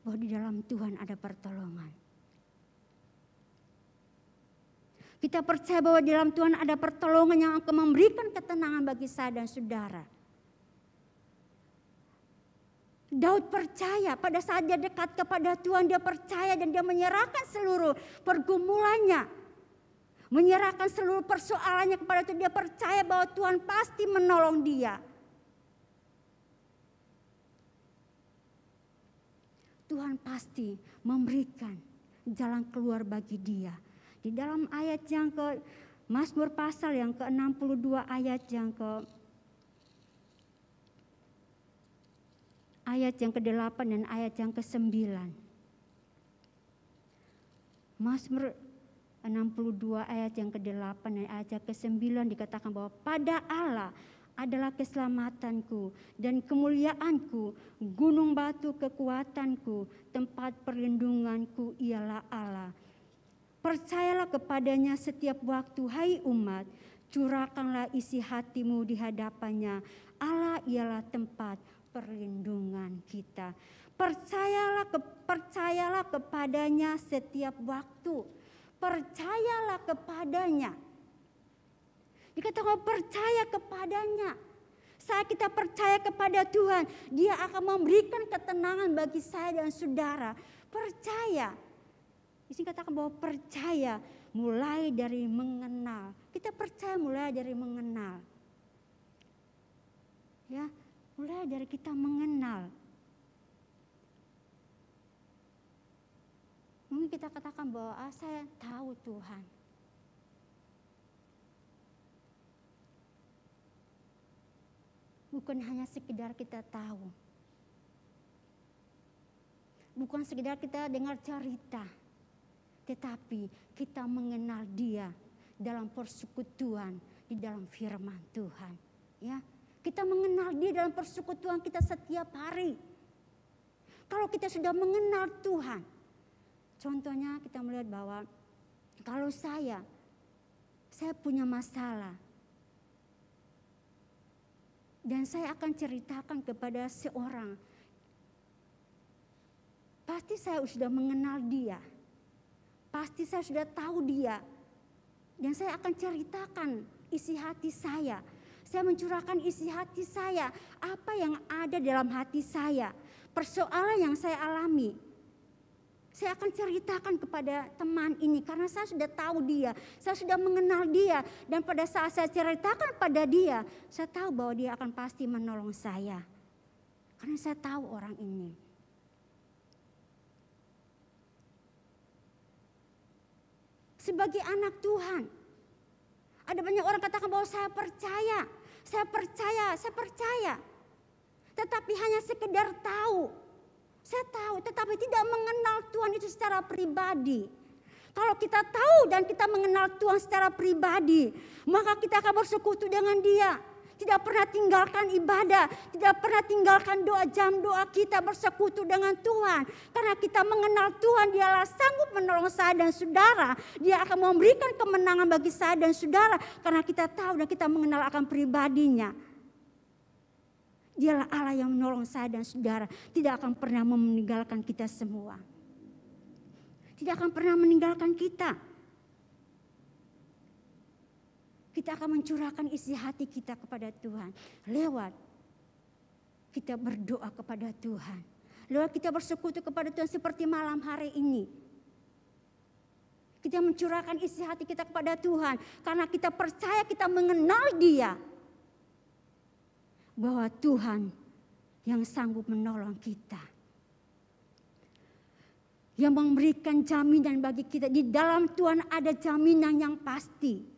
Speaker 2: bahwa di dalam Tuhan ada pertolongan. Kita percaya bahwa di dalam Tuhan ada pertolongan yang akan memberikan ketenangan bagi saya dan saudara. Daud percaya pada saat dia dekat kepada Tuhan, dia percaya dan dia menyerahkan seluruh pergumulannya. Menyerahkan seluruh persoalannya kepada Tuhan. Dia percaya bahwa Tuhan pasti menolong dia. Tuhan pasti memberikan jalan keluar bagi dia. Di dalam ayat yang ke Mazmur pasal yang ke-62 ayat yang ke-8 dan ayat yang ke-9. Mazmur 62 ayat yang ke-8 dan ayat yang ke-9 dikatakan bahwa pada Allah adalah keselamatanku dan kemuliaanku, gunung batu kekuatanku, tempat perlindunganku ialah Allah. Percayalah kepadanya setiap waktu, hai umat, curahkanlah isi hatimu di hadapannya. Allah ialah tempat perlindungan kita. Percayalah kepadanya setiap waktu. Percayalah kepadanya. Dikatakan percaya kepadanya. Saat kita percaya kepada Tuhan, Dia akan memberikan ketenangan bagi saya dan saudara. Percaya. Di sini katakan bahwa percaya mulai dari mengenal. Kita percaya mulai dari mengenal. Ya, mulai dari kita mengenal. Mungkin kita katakan bahwa saya tahu Tuhan. Bukan hanya sekedar kita tahu. Bukan sekedar kita dengar cerita. Tetapi kita mengenal Dia dalam persekutuan di dalam firman Tuhan. Ya, kita mengenal Dia dalam persekutuan kita setiap hari. Kalau kita sudah mengenal Tuhan, contohnya kita melihat bahwa kalau saya punya masalah dan saya akan ceritakan kepada seorang, pasti saya sudah mengenal dia. Pasti saya sudah tahu dia. Dan saya akan ceritakan isi hati saya. Saya mencurahkan isi hati saya. Apa yang ada dalam hati saya. Persoalan yang saya alami. Saya akan ceritakan kepada teman ini. Karena saya sudah tahu dia. Saya sudah mengenal dia. Dan pada saat saya ceritakan pada dia, saya tahu bahwa dia akan pasti menolong saya. Karena saya tahu orang ini. Sebagai anak Tuhan. Ada banyak orang katakan bahwa saya percaya. tetapi hanya sekedar tahu. Saya tahu, tetapi tidak mengenal Tuhan itu secara pribadi. Kalau kita tahu dan kita mengenal Tuhan secara pribadi, maka kita akan bersekutu dengan Dia. Tidak pernah tinggalkan ibadah, tidak pernah tinggalkan doa, jam doa kita bersekutu dengan Tuhan. Karena kita mengenal Tuhan, Dialah sanggup menolong saya dan saudara. Dia akan memberikan kemenangan bagi saya dan saudara. Karena kita tahu dan kita mengenal akan pribadinya. Dialah Allah yang menolong saya dan saudara. Tidak akan pernah meninggalkan kita semua. Tidak akan pernah meninggalkan kita. Kita akan mencurahkan isi hati kita kepada Tuhan. Lewat kita berdoa kepada Tuhan. Lewat kita bersekutu kepada Tuhan seperti malam hari ini. Kita mencurahkan isi hati kita kepada Tuhan. Karena kita percaya kita mengenal Dia. Bahwa Tuhan yang sanggup menolong kita. Yang memberikan jaminan bagi kita. Di dalam Tuhan ada jaminan yang pasti.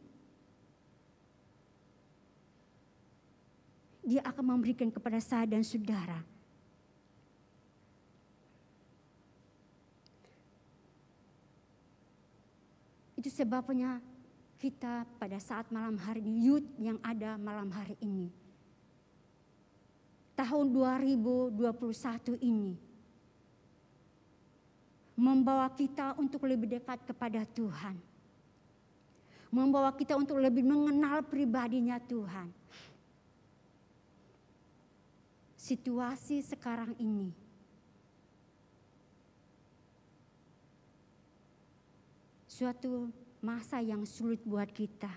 Speaker 2: Dia akan memberikan kepada saya dan saudara. Itu sebabnya kita pada saat malam hari ini, youth yang ada malam hari ini. Tahun 2021 ini. Membawa kita untuk lebih dekat kepada Tuhan. Membawa kita untuk lebih mengenal pribadinya Tuhan. Situasi sekarang ini suatu masa yang sulit buat kita.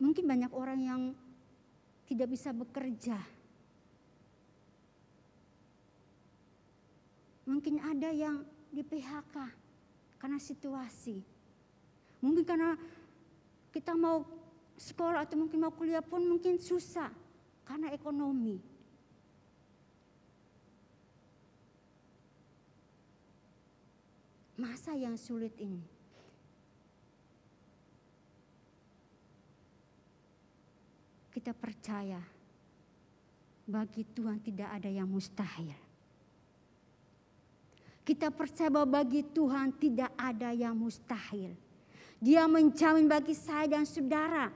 Speaker 2: Mungkin banyak orang yang tidak bisa bekerja. Mungkin ada yang di PHK karena situasi. Mungkin karena kita mau sekolah atau mungkin mau kuliah pun mungkin susah karena ekonomi. Masa yang sulit ini. Kita percaya bagi Tuhan tidak ada yang mustahil. Kita percaya bahwa bagi Tuhan tidak ada yang mustahil. Dia menjamin bagi saya dan saudara.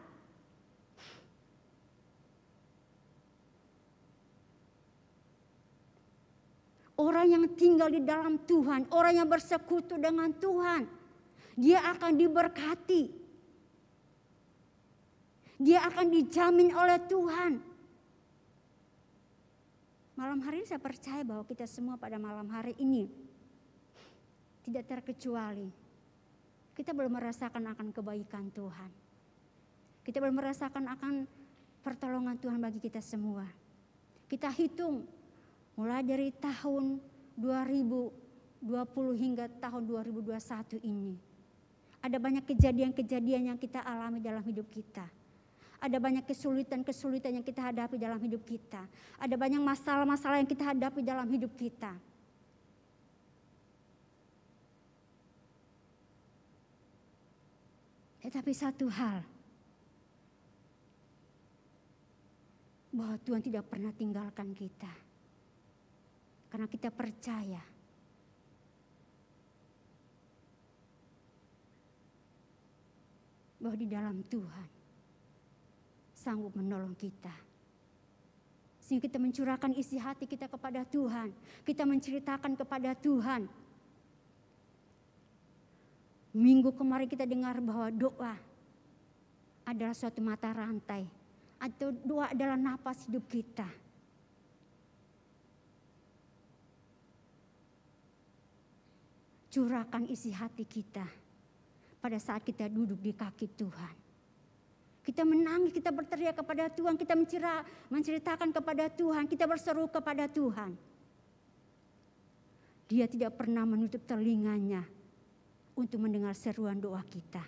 Speaker 2: Orang yang tinggal di dalam Tuhan, orang yang bersekutu dengan Tuhan, dia akan diberkati. Dia akan dijamin oleh Tuhan. Malam hari ini saya percaya bahwa kita semua pada malam hari ini tidak terkecuali. Kita belum merasakan akan kebaikan Tuhan. Kita belum merasakan akan pertolongan Tuhan bagi kita semua. Kita hitung mulai dari tahun 2020 hingga tahun 2021 ini. Ada banyak kejadian-kejadian yang kita alami dalam hidup kita. Ada banyak kesulitan-kesulitan yang kita hadapi dalam hidup kita. Ada banyak masalah-masalah yang kita hadapi dalam hidup kita. Tetapi satu hal, bahwa Tuhan tidak pernah tinggalkan kita. Karena kita percaya bahwa di dalam Tuhan sanggup menolong kita. Sehingga kita mencurahkan isi hati kita kepada Tuhan. Kita menceritakan kepada Tuhan. Minggu kemarin kita dengar bahwa doa adalah suatu mata rantai. Atau doa adalah napas hidup kita. Curahkan isi hati kita pada saat kita duduk di kaki Tuhan. Kita menangis, kita berteriak kepada Tuhan, kita menceritakan kepada Tuhan, kita berseru kepada Tuhan. Dia tidak pernah menutup telinganya untuk mendengar seruan doa kita.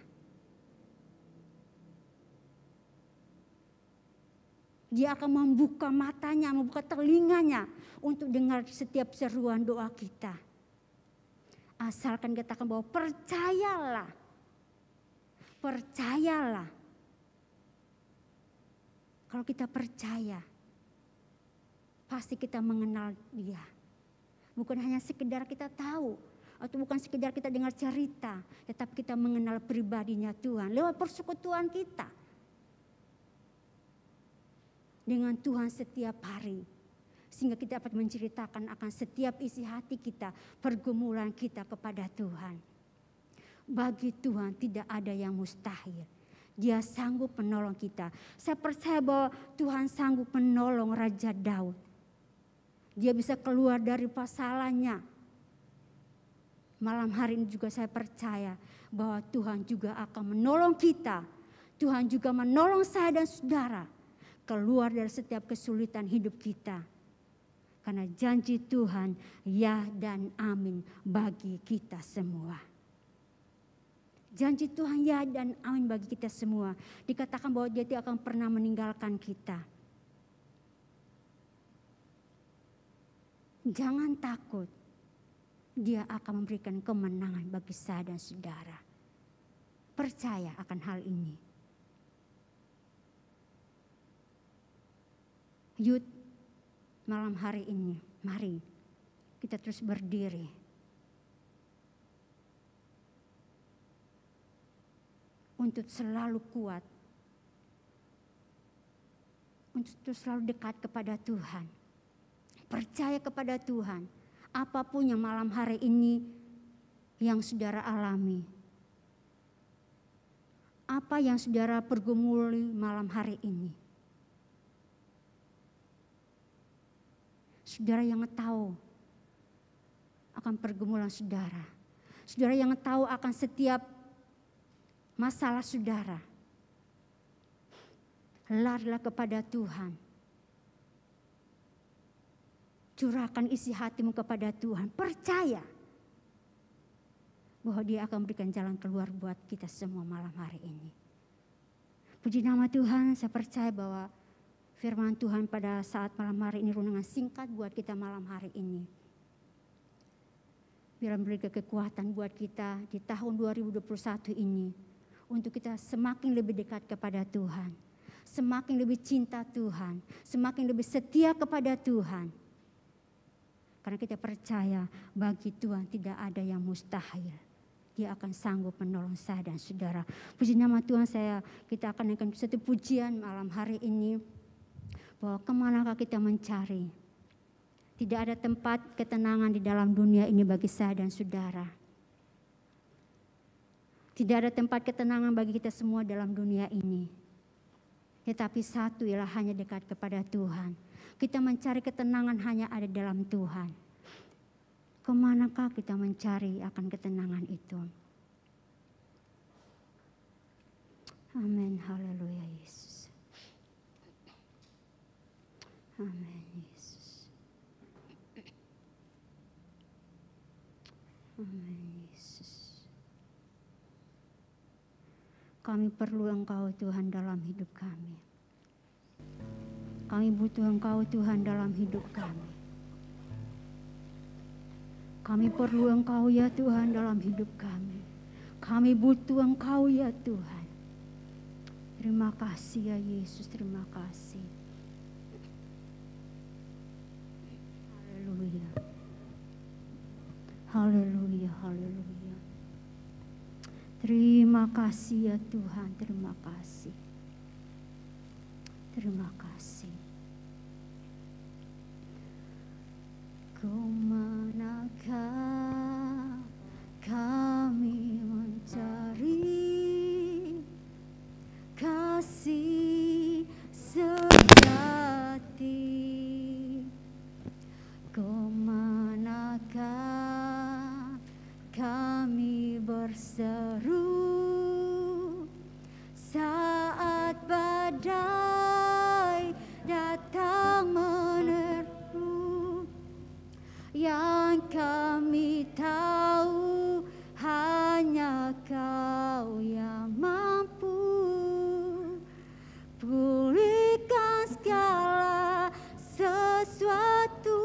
Speaker 2: Dia akan membuka matanya, membuka telinganya untuk dengar setiap seruan doa kita. Asalkan katakan bahwa percayalah. Percayalah. Kalau kita percaya, pasti kita mengenal Dia. Bukan hanya sekedar kita tahu, atau bukan sekedar kita dengar cerita, tetapi kita mengenal pribadinya Tuhan lewat persekutuan kita dengan Tuhan setiap hari. Sehingga kita dapat menceritakan akan setiap isi hati kita, pergumulan kita kepada Tuhan. Bagi Tuhan tidak ada yang mustahil. Dia sanggup menolong kita. Saya percaya bahwa Tuhan sanggup menolong Raja Daud. Dia bisa keluar dari pasalannya. Malam hari ini juga saya percaya bahwa Tuhan juga akan menolong kita. Tuhan juga menolong saya dan saudara keluar dari setiap kesulitan hidup kita. Karena janji Tuhan ya dan amin bagi kita semua. Janji Tuhan ya dan amin bagi kita semua. Dikatakan bahwa Dia tidak akan pernah meninggalkan kita. Jangan takut. Dia akan memberikan kemenangan bagi saya dan saudara. Percaya akan hal ini. Youth, malam hari ini, mari kita terus berdiri. Untuk selalu kuat. Untuk terus selalu dekat kepada Tuhan. Percaya kepada Tuhan. Apapun yang malam hari ini yang saudara alami. Apa yang saudara pergumuli malam hari ini. Saudara yang tahu akan pergumulan saudara. Saudara yang tahu akan setiap masalah saudara. Larilah kepada Tuhan. Curahkan isi hatimu kepada Tuhan. Percaya bahwa Dia akan berikan jalan keluar buat kita semua malam hari ini. Puji nama Tuhan, saya percaya bahwa firman Tuhan pada saat malam hari ini renungan singkat buat kita malam hari ini. Biar memberikan kekuatan buat kita di tahun 2021 ini. Untuk kita semakin lebih dekat kepada Tuhan. Semakin lebih cinta Tuhan. Semakin lebih setia kepada Tuhan. Karena kita percaya bagi Tuhan tidak ada yang mustahil. Dia akan sanggup menolong saya dan saudara. Puji nama Tuhan, kita akan naikkan satu pujian malam hari ini. Bahwa kemanakah kita mencari. Tidak ada tempat ketenangan di dalam dunia ini bagi saya dan saudara. Tidak ada tempat ketenangan bagi kita semua dalam dunia ini. Tetapi satu ialah hanya dekat kepada Tuhan. Kita mencari ketenangan hanya ada dalam Tuhan. Kemanakah kita mencari akan ketenangan itu? Amin. Haleluya Yesus. Amin Yesus. Amin Yesus. Kami perlu Engkau Tuhan dalam hidup kami. Kami butuh Engkau Tuhan dalam hidup kami. Kami perlu Engkau ya Tuhan dalam hidup kami. Kami butuh Engkau ya Tuhan. Terima kasih ya Yesus, terima kasih. Haleluya. Haleluya, haleluya. Terima kasih ya Tuhan, terima kasih. Terima kasih. Kemanakah kami mencari kasih sejati? Kemanakah kami berseru saat badai datang menerpa? Yang kami tahu hanya Kau yang mampu pulihkan segala sesuatu.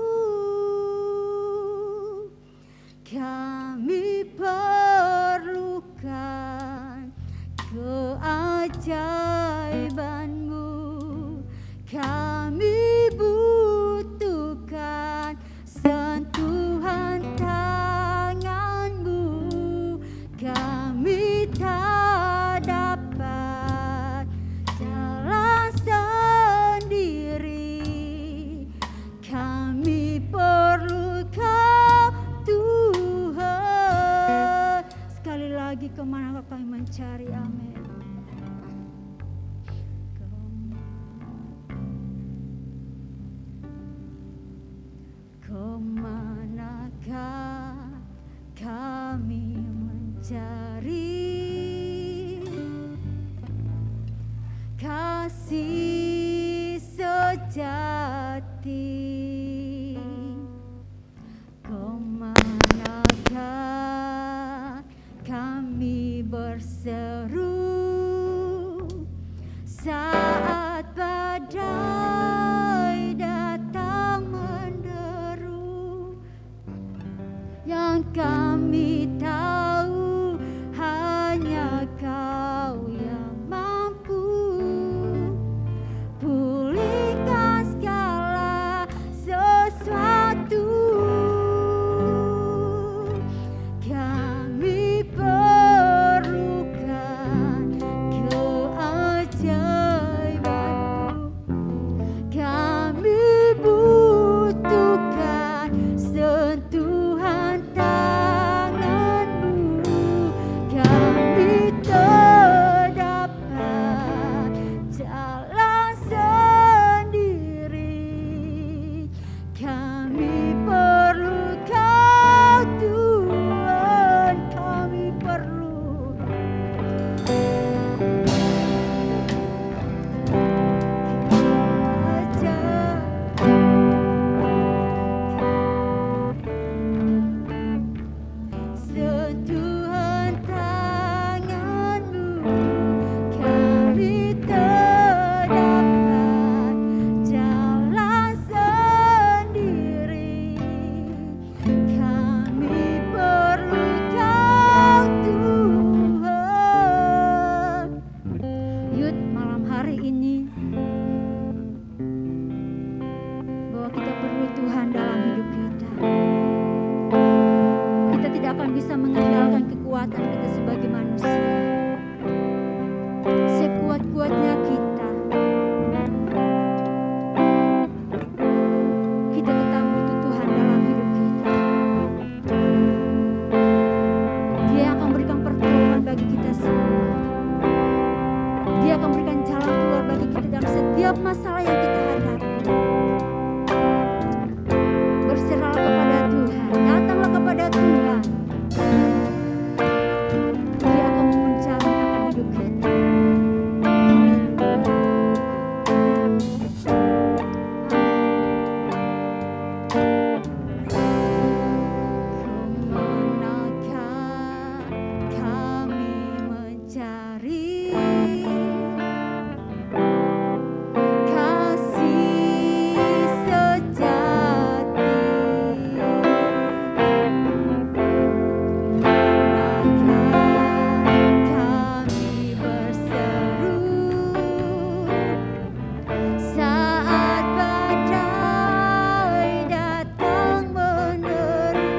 Speaker 2: Kami perlukan keajaiban-Mu kemana kami mencari, amin. Kemanakah kami mencari kasih sejati? Kemanakah kami berseru saat badai datang menderu? Yang kami tahu hanya Kau yang mampu pulihkan segala sesuatu. Kami perlukan keajaiban-Mu. Kami butuhkan sentuhan tangan-Mu. Kami tak dapat jalan sendiri. Kami perlu Kau, Tuhan. Kami perlu sentuhan tangan-Mu. Kami tak dapat jalan sendiri. Kami perlu Kau, Tuhan. Yud, malam hari ini bahwa kita perlu Tuhan dalam hidup kita. Kita tidak akan bisa mengandalkan kekuatan kita sebagai manusia. Sekuat-kuatnya kita tetap butuh Tuhan dalam hidup kita. Dia akan berikan pertolongan bagi kita semua. Dia akan berikan jalan keluar bagi kita dalam setiap masalah yang kita hadapi. Berserahlah kepada Tuhan, datanglah kepada Tuhan. Dia akan mencerahkan hidup kita. Kemanakah kami mencari kasih sejati? Manakah kami berseru saat badai datang meneru?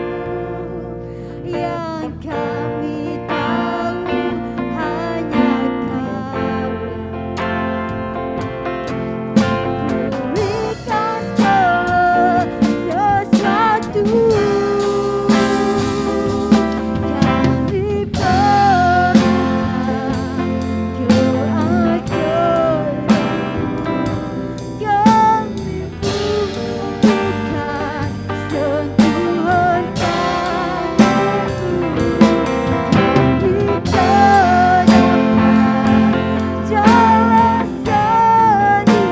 Speaker 2: Yang kami tahu hanya Kau pulihkan segala sesuatu. Kami perlukan keajaiban-Mu. Kami butuhkan sentuhan tangan-Mu. Kami tak dapat jalan sendiri.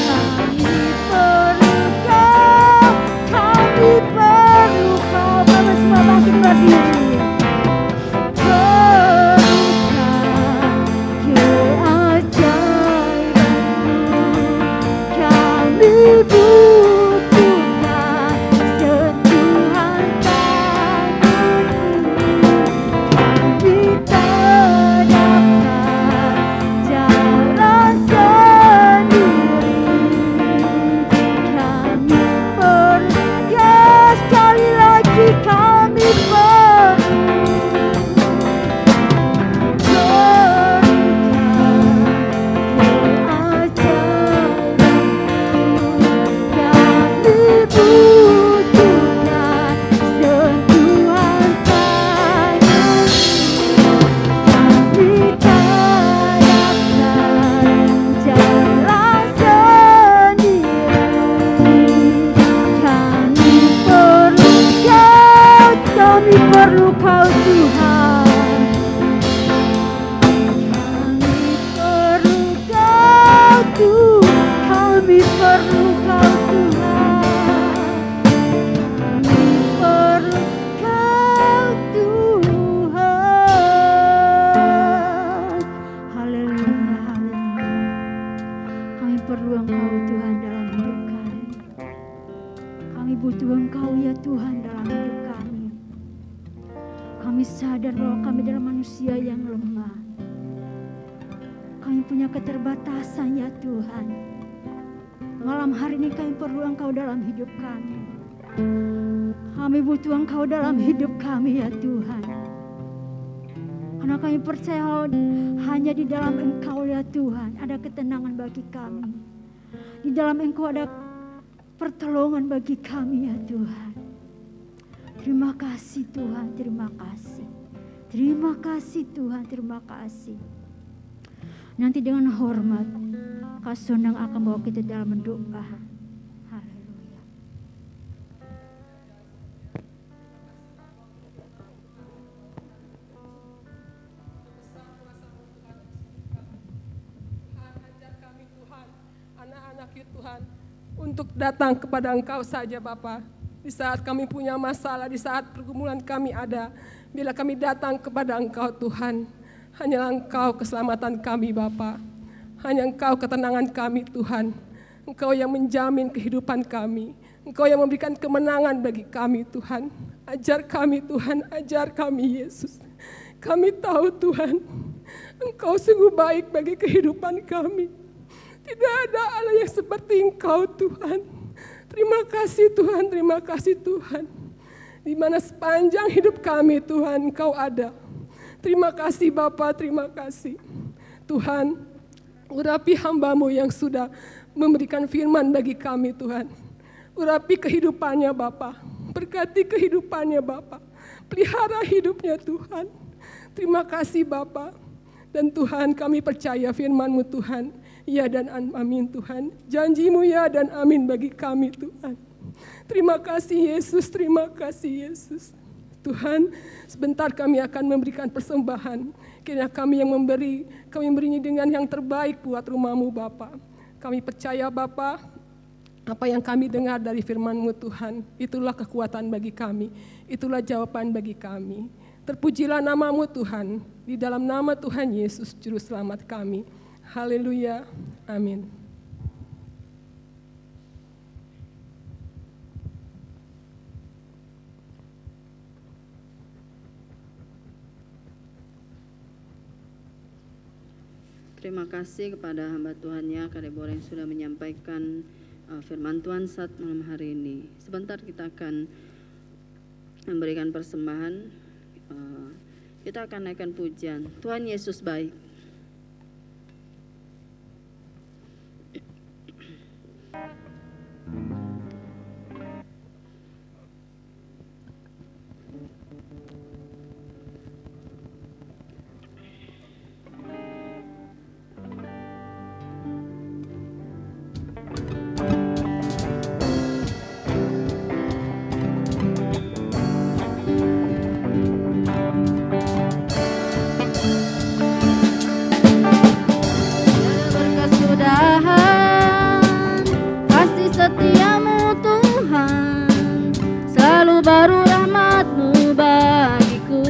Speaker 2: Kami perlu Kau, kami perlu Kau. Bapak semua bangkit berdiri. Perlukan keajaiban-Mu. Kami butuhkan sentuhan tangan-Mu. Kami tak dapat jalan sendiri. Kami perlu, ya sekali lagi kami perlu Kami perlu Kau Tuhan. Kami perlu Kau Tuhan. Kami perlu Kau Tuhan. Kami perlu Kau Tuhan. Haleluya, haleluya. Kami perlu Engkau Tuhan dalam hidup kami. Kami butuh Engkau ya Tuhan dalam hidup kami. Kami sadar bahwa kami adalah manusia yang lemah. Kami punya keterbatasan ya Tuhan. Malam hari ini kami perlu Engkau dalam hidup kami. Kami butuh Engkau dalam hidup kami ya Tuhan. Karena kami percaya hanya di dalam Engkau ya Tuhan ada ketenangan bagi kami. Di dalam Engkau ada pertolongan bagi kami ya Tuhan. Terima kasih Tuhan, terima kasih. Terima kasih Tuhan, terima kasih. Nanti dengan hormat, Kak Sonang akan bawa kita dalam doa. Haleluya.
Speaker 3: Ajar kami Tuhan, anak-anak Tuhan, untuk datang kepada Engkau saja Bapa. Di saat kami punya masalah, di saat pergumulan kami ada, bila kami datang kepada Engkau Tuhan, hanyalah Engkau keselamatan kami Bapa. Hanya Engkau ketenangan kami Tuhan. Engkau yang menjamin kehidupan kami. Engkau yang memberikan kemenangan bagi kami Tuhan. Ajar kami Tuhan, ajar kami Yesus. Kami tahu Tuhan, Engkau sungguh baik bagi kehidupan kami. Tidak ada Allah yang seperti Engkau Tuhan. Terima kasih Tuhan, terima kasih Tuhan. Di mana sepanjang hidup kami Tuhan Engkau ada. Terima kasih Bapa, terima kasih. Tuhan, urapi hamba-Mu yang sudah memberikan firman bagi kami Tuhan. Urapi kehidupannya Bapa, berkati kehidupannya Bapa. Pelihara hidupnya Tuhan. Terima kasih Bapa. Dan Tuhan kami percaya firman-Mu Tuhan. Ya dan amin Tuhan. Janji-Mu ya dan amin bagi kami Tuhan. Terima kasih Yesus, terima kasih Yesus. Tuhan, sebentar kami akan memberikan persembahan. Kiranya kami yang memberi, kami memberinya dengan yang terbaik buat rumah-Mu Bapa. Kami percaya Bapa, apa yang kami dengar dari firman-Mu Tuhan, itulah kekuatan bagi kami, itulah jawaban bagi kami. Terpujilah nama-Mu Tuhan, di dalam nama Tuhan Yesus Juru Selamat kami. Haleluya, amin.
Speaker 4: Terima kasih kepada hamba Tuhannya, Kak Deborah yang sudah menyampaikan firman Tuhan saat malam hari ini. Sebentar kita akan memberikan persembahan, kita akan naikkan pujian. Tuhan Yesus baik.
Speaker 5: Setiamu Tuhan, selalu baru rahmat-Mu bagiku.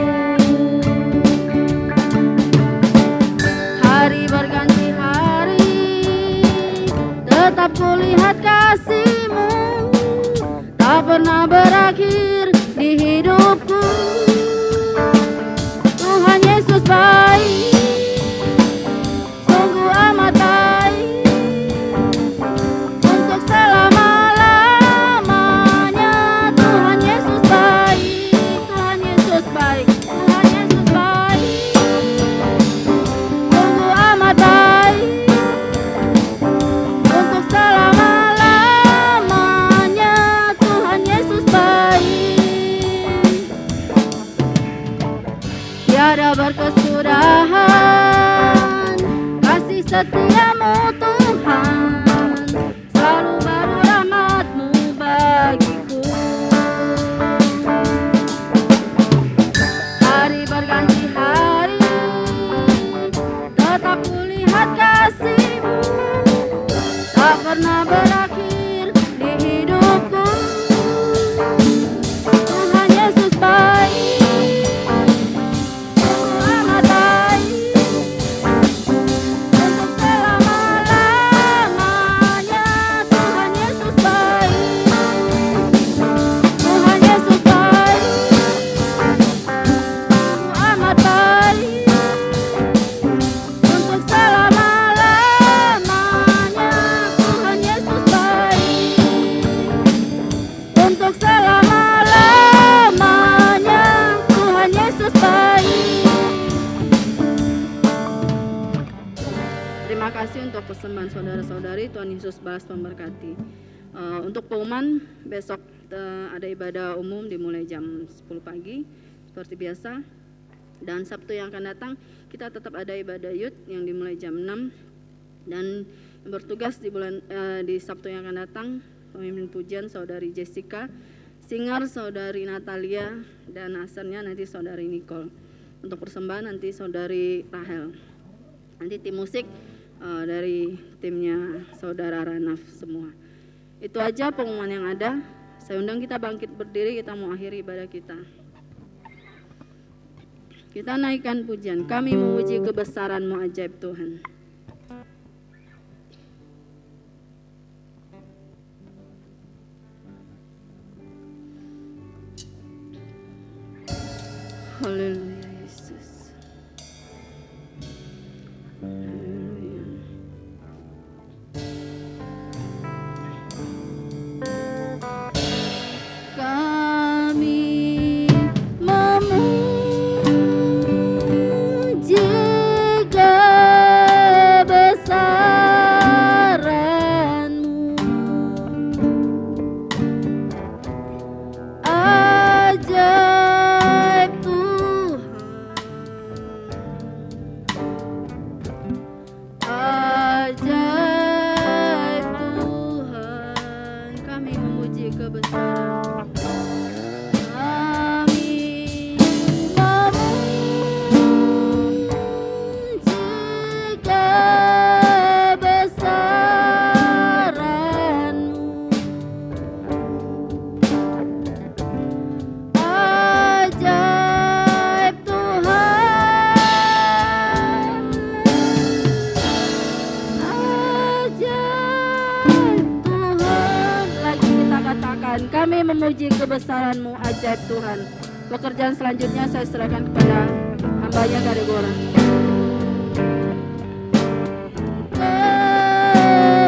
Speaker 5: Hari berganti hari, tetap kulihat kasih-Mu, tak pernah berakhir di hidupku. Tuhan Yesus baik, sungguh amat baik. Tiada berkesudahan, kasih setia-Mu Tuhan, selalu baru rahmat-Mu bagiku.
Speaker 4: kasih untuk persembahan saudara-saudari. Tuhan Yesus balas memberkati. Untuk pengumuman, besok ada ibadah umum dimulai jam 10 pagi seperti biasa. Dan Sabtu yang akan datang kita tetap ada ibadah youth yang dimulai jam 6. Dan yang bertugas di Sabtu yang akan datang, pemimpin pujian saudari Jessica, singer saudari Natalia, dan asernya nanti saudari Nicole. Untuk persembahan nanti saudari Rahel. Nanti tim musik dari timnya saudara Ranaf semua. Itu aja pengumuman yang ada. Saya undang kita bangkit berdiri, kita mau akhiri ibadah kita. Kita naikkan pujian, kami memuji kebesaran-Mu ajaib Tuhan. Haleluya Yesus. Haleluya.
Speaker 5: Kami memuji kebesaran-Mu, ajaib Tuhan, ajaib Tuhan. Kami memuji kebesaran-Mu. Kami memuji kebesaran-Mu, ajaib Tuhan, ajaib Tuhan. Lagi kita katakan, kami memuji kebesaran-Mu ajaib Tuhan. Pekerjaan selanjutnya saya serahkan kepada hambanya Kadegoran.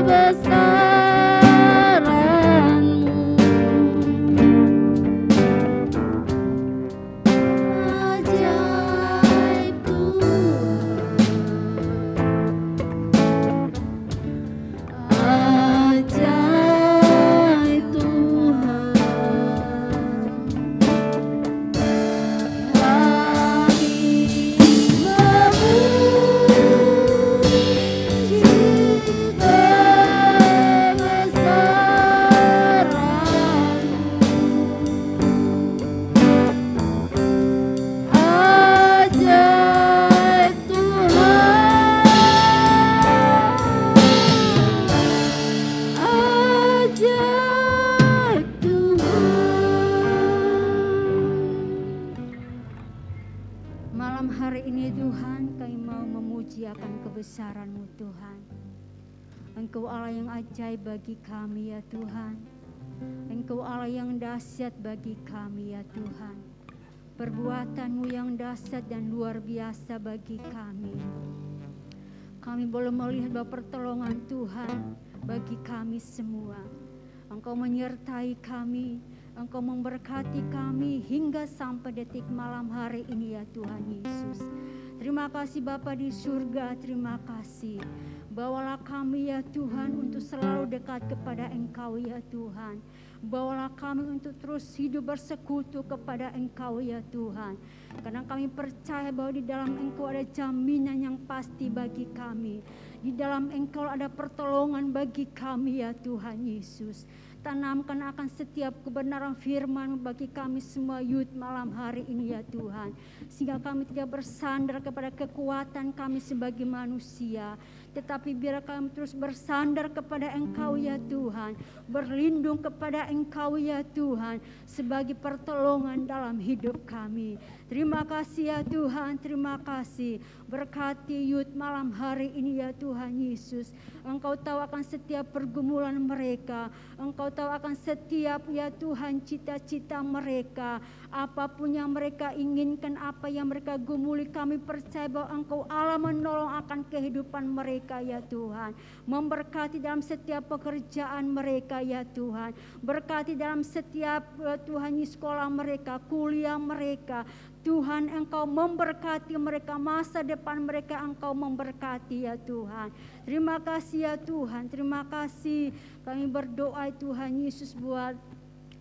Speaker 5: Kebesaran-Mu, ajaib Tuhan, ajaib Tuhan.
Speaker 2: Malam hari ini Tuhan, kami mau memuji akan kebesaran-Mu Tuhan. Engkau Allah yang ajaib bagi kami ya Tuhan. Engkau Allah yang dahsyat bagi kami ya Tuhan. Perbuatan-Mu yang dahsyat dan luar biasa bagi kami. Kami boleh melihat bahwa pertolongan Tuhan bagi kami semua. Engkau menyertai kami, Engkau memberkati kami hingga sampai detik malam hari ini ya Tuhan Yesus. Terima kasih Bapa di surga, terima kasih. Bawalah kami ya Tuhan untuk selalu dekat kepada Engkau ya Tuhan. Bawalah kami untuk terus hidup bersekutu kepada Engkau ya Tuhan. Karena kami percaya bahwa di dalam Engkau ada jaminan yang pasti bagi kami. Di dalam Engkau ada pertolongan bagi kami ya Tuhan Yesus. Tanamkan akan setiap kebenaran firman bagi kami semua youth malam hari ini ya Tuhan. Sehingga kami tidak bersandar kepada kekuatan kami sebagai manusia. Tetapi biar kami terus bersandar kepada Engkau ya Tuhan. Berlindung kepada Engkau ya Tuhan. Sebagai pertolongan dalam hidup kami. Terima kasih ya Tuhan, terima kasih. Berkati youth malam hari ini ya Tuhan Yesus. Engkau tahu akan setiap pergumulan mereka. Engkau tahu akan setiap ya Tuhan cita-cita mereka. Apapun yang mereka inginkan, apa yang mereka gumuli, kami percaya bahwa Engkau Allah menolong akan kehidupan mereka ya Tuhan. Memberkati dalam setiap pekerjaan mereka ya Tuhan. Berkati dalam setiap Tuhan sekolah mereka, kuliah mereka. Tuhan, Engkau memberkati mereka, masa depan mereka Engkau memberkati ya Tuhan. Terima kasih ya Tuhan, terima kasih. Kami berdoa Tuhan Yesus buat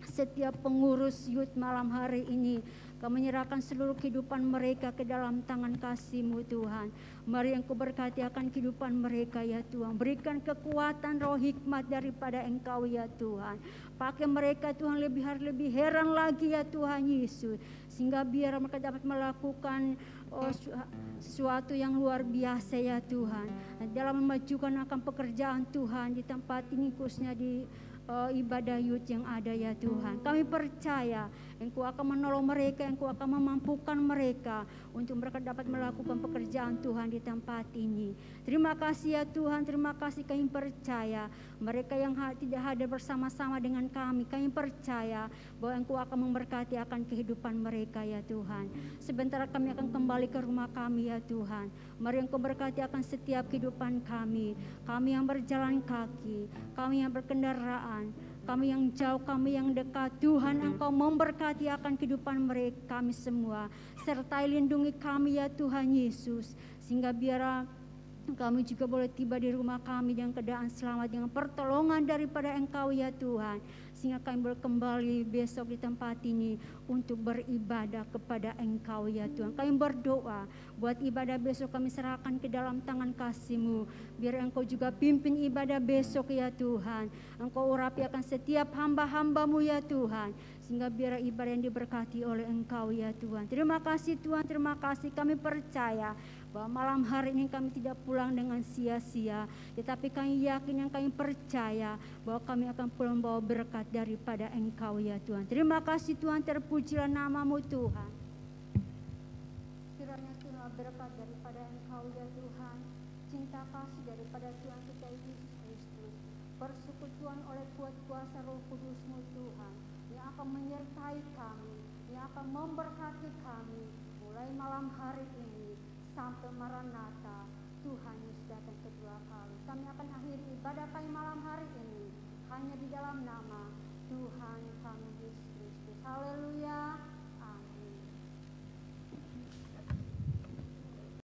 Speaker 2: setiap pengurus youth malam hari ini. Kami menyerahkan seluruh kehidupan mereka ke dalam tangan kasih-Mu Tuhan. Mari Engkau berkati akan kehidupan mereka ya Tuhan. Berikan kekuatan roh hikmat daripada Engkau ya Tuhan. Pakai mereka Tuhan lebih heran lagi ya Tuhan Yesus. Sehingga biar mereka dapat melakukan sesuatu yang luar biasa ya Tuhan. Dalam memajukan akan pekerjaan Tuhan di tempat ini khususnya di ibadah youth yang ada ya Tuhan. Kami percaya Engkau akan menolong mereka, Engkau akan memampukan mereka untuk mereka dapat melakukan pekerjaan Tuhan di tempat ini. Terima kasih ya Tuhan, terima kasih. Kami percaya mereka yang tidak hadir bersama-sama dengan kami percaya bahwa Engkau akan memberkati akan kehidupan mereka ya Tuhan. Sebentar kami akan kembali ke rumah kami ya Tuhan. Mari Engkau berkati akan setiap kehidupan kami yang berjalan kaki, kami yang berkendaraan, kami yang jauh, kami yang dekat. Tuhan, Engkau memberkati akan kehidupan mereka kami semua. Sertai lindungi kami ya Tuhan Yesus, sehingga biar kami juga boleh tiba di rumah kami dengan keadaan selamat, dengan pertolongan daripada Engkau ya Tuhan. Sehingga kami boleh kembali besok di tempat ini untuk beribadah kepada Engkau ya Tuhan. Kami berdoa buat ibadah besok kami serahkan ke dalam tangan kasih-Mu. Biar Engkau juga pimpin ibadah besok ya Tuhan. Engkau urapi akan setiap hamba-hamba-Mu ya Tuhan. Sehingga biar ibadah yang diberkati oleh Engkau ya Tuhan. Terima kasih Tuhan, terima kasih. Kami percaya bahwa malam hari ini kami tidak pulang dengan sia-sia, tetapi kami yakin, yang kami percaya bahwa kami akan pulang bawa berkat daripada Engkau ya Tuhan. Terima kasih Tuhan, terpujilah nama-Mu Tuhan. Kiranya Tuhan berkat daripada Engkau ya Tuhan, cinta kasih daripada Tuhan kita Yesus Kristus, persekutuan oleh kuat kuasa Roh Kudus-Mu Tuhan, yang akan menyertai kami, yang akan memberkati kami mulai malam hari ini sampai Maranatha, Tuhan Yesus datang kedua kali. Kami akan akhiri ibadah kami malam hari ini hanya di dalam nama Tuhan kami Yesus Kristus. Haleluya.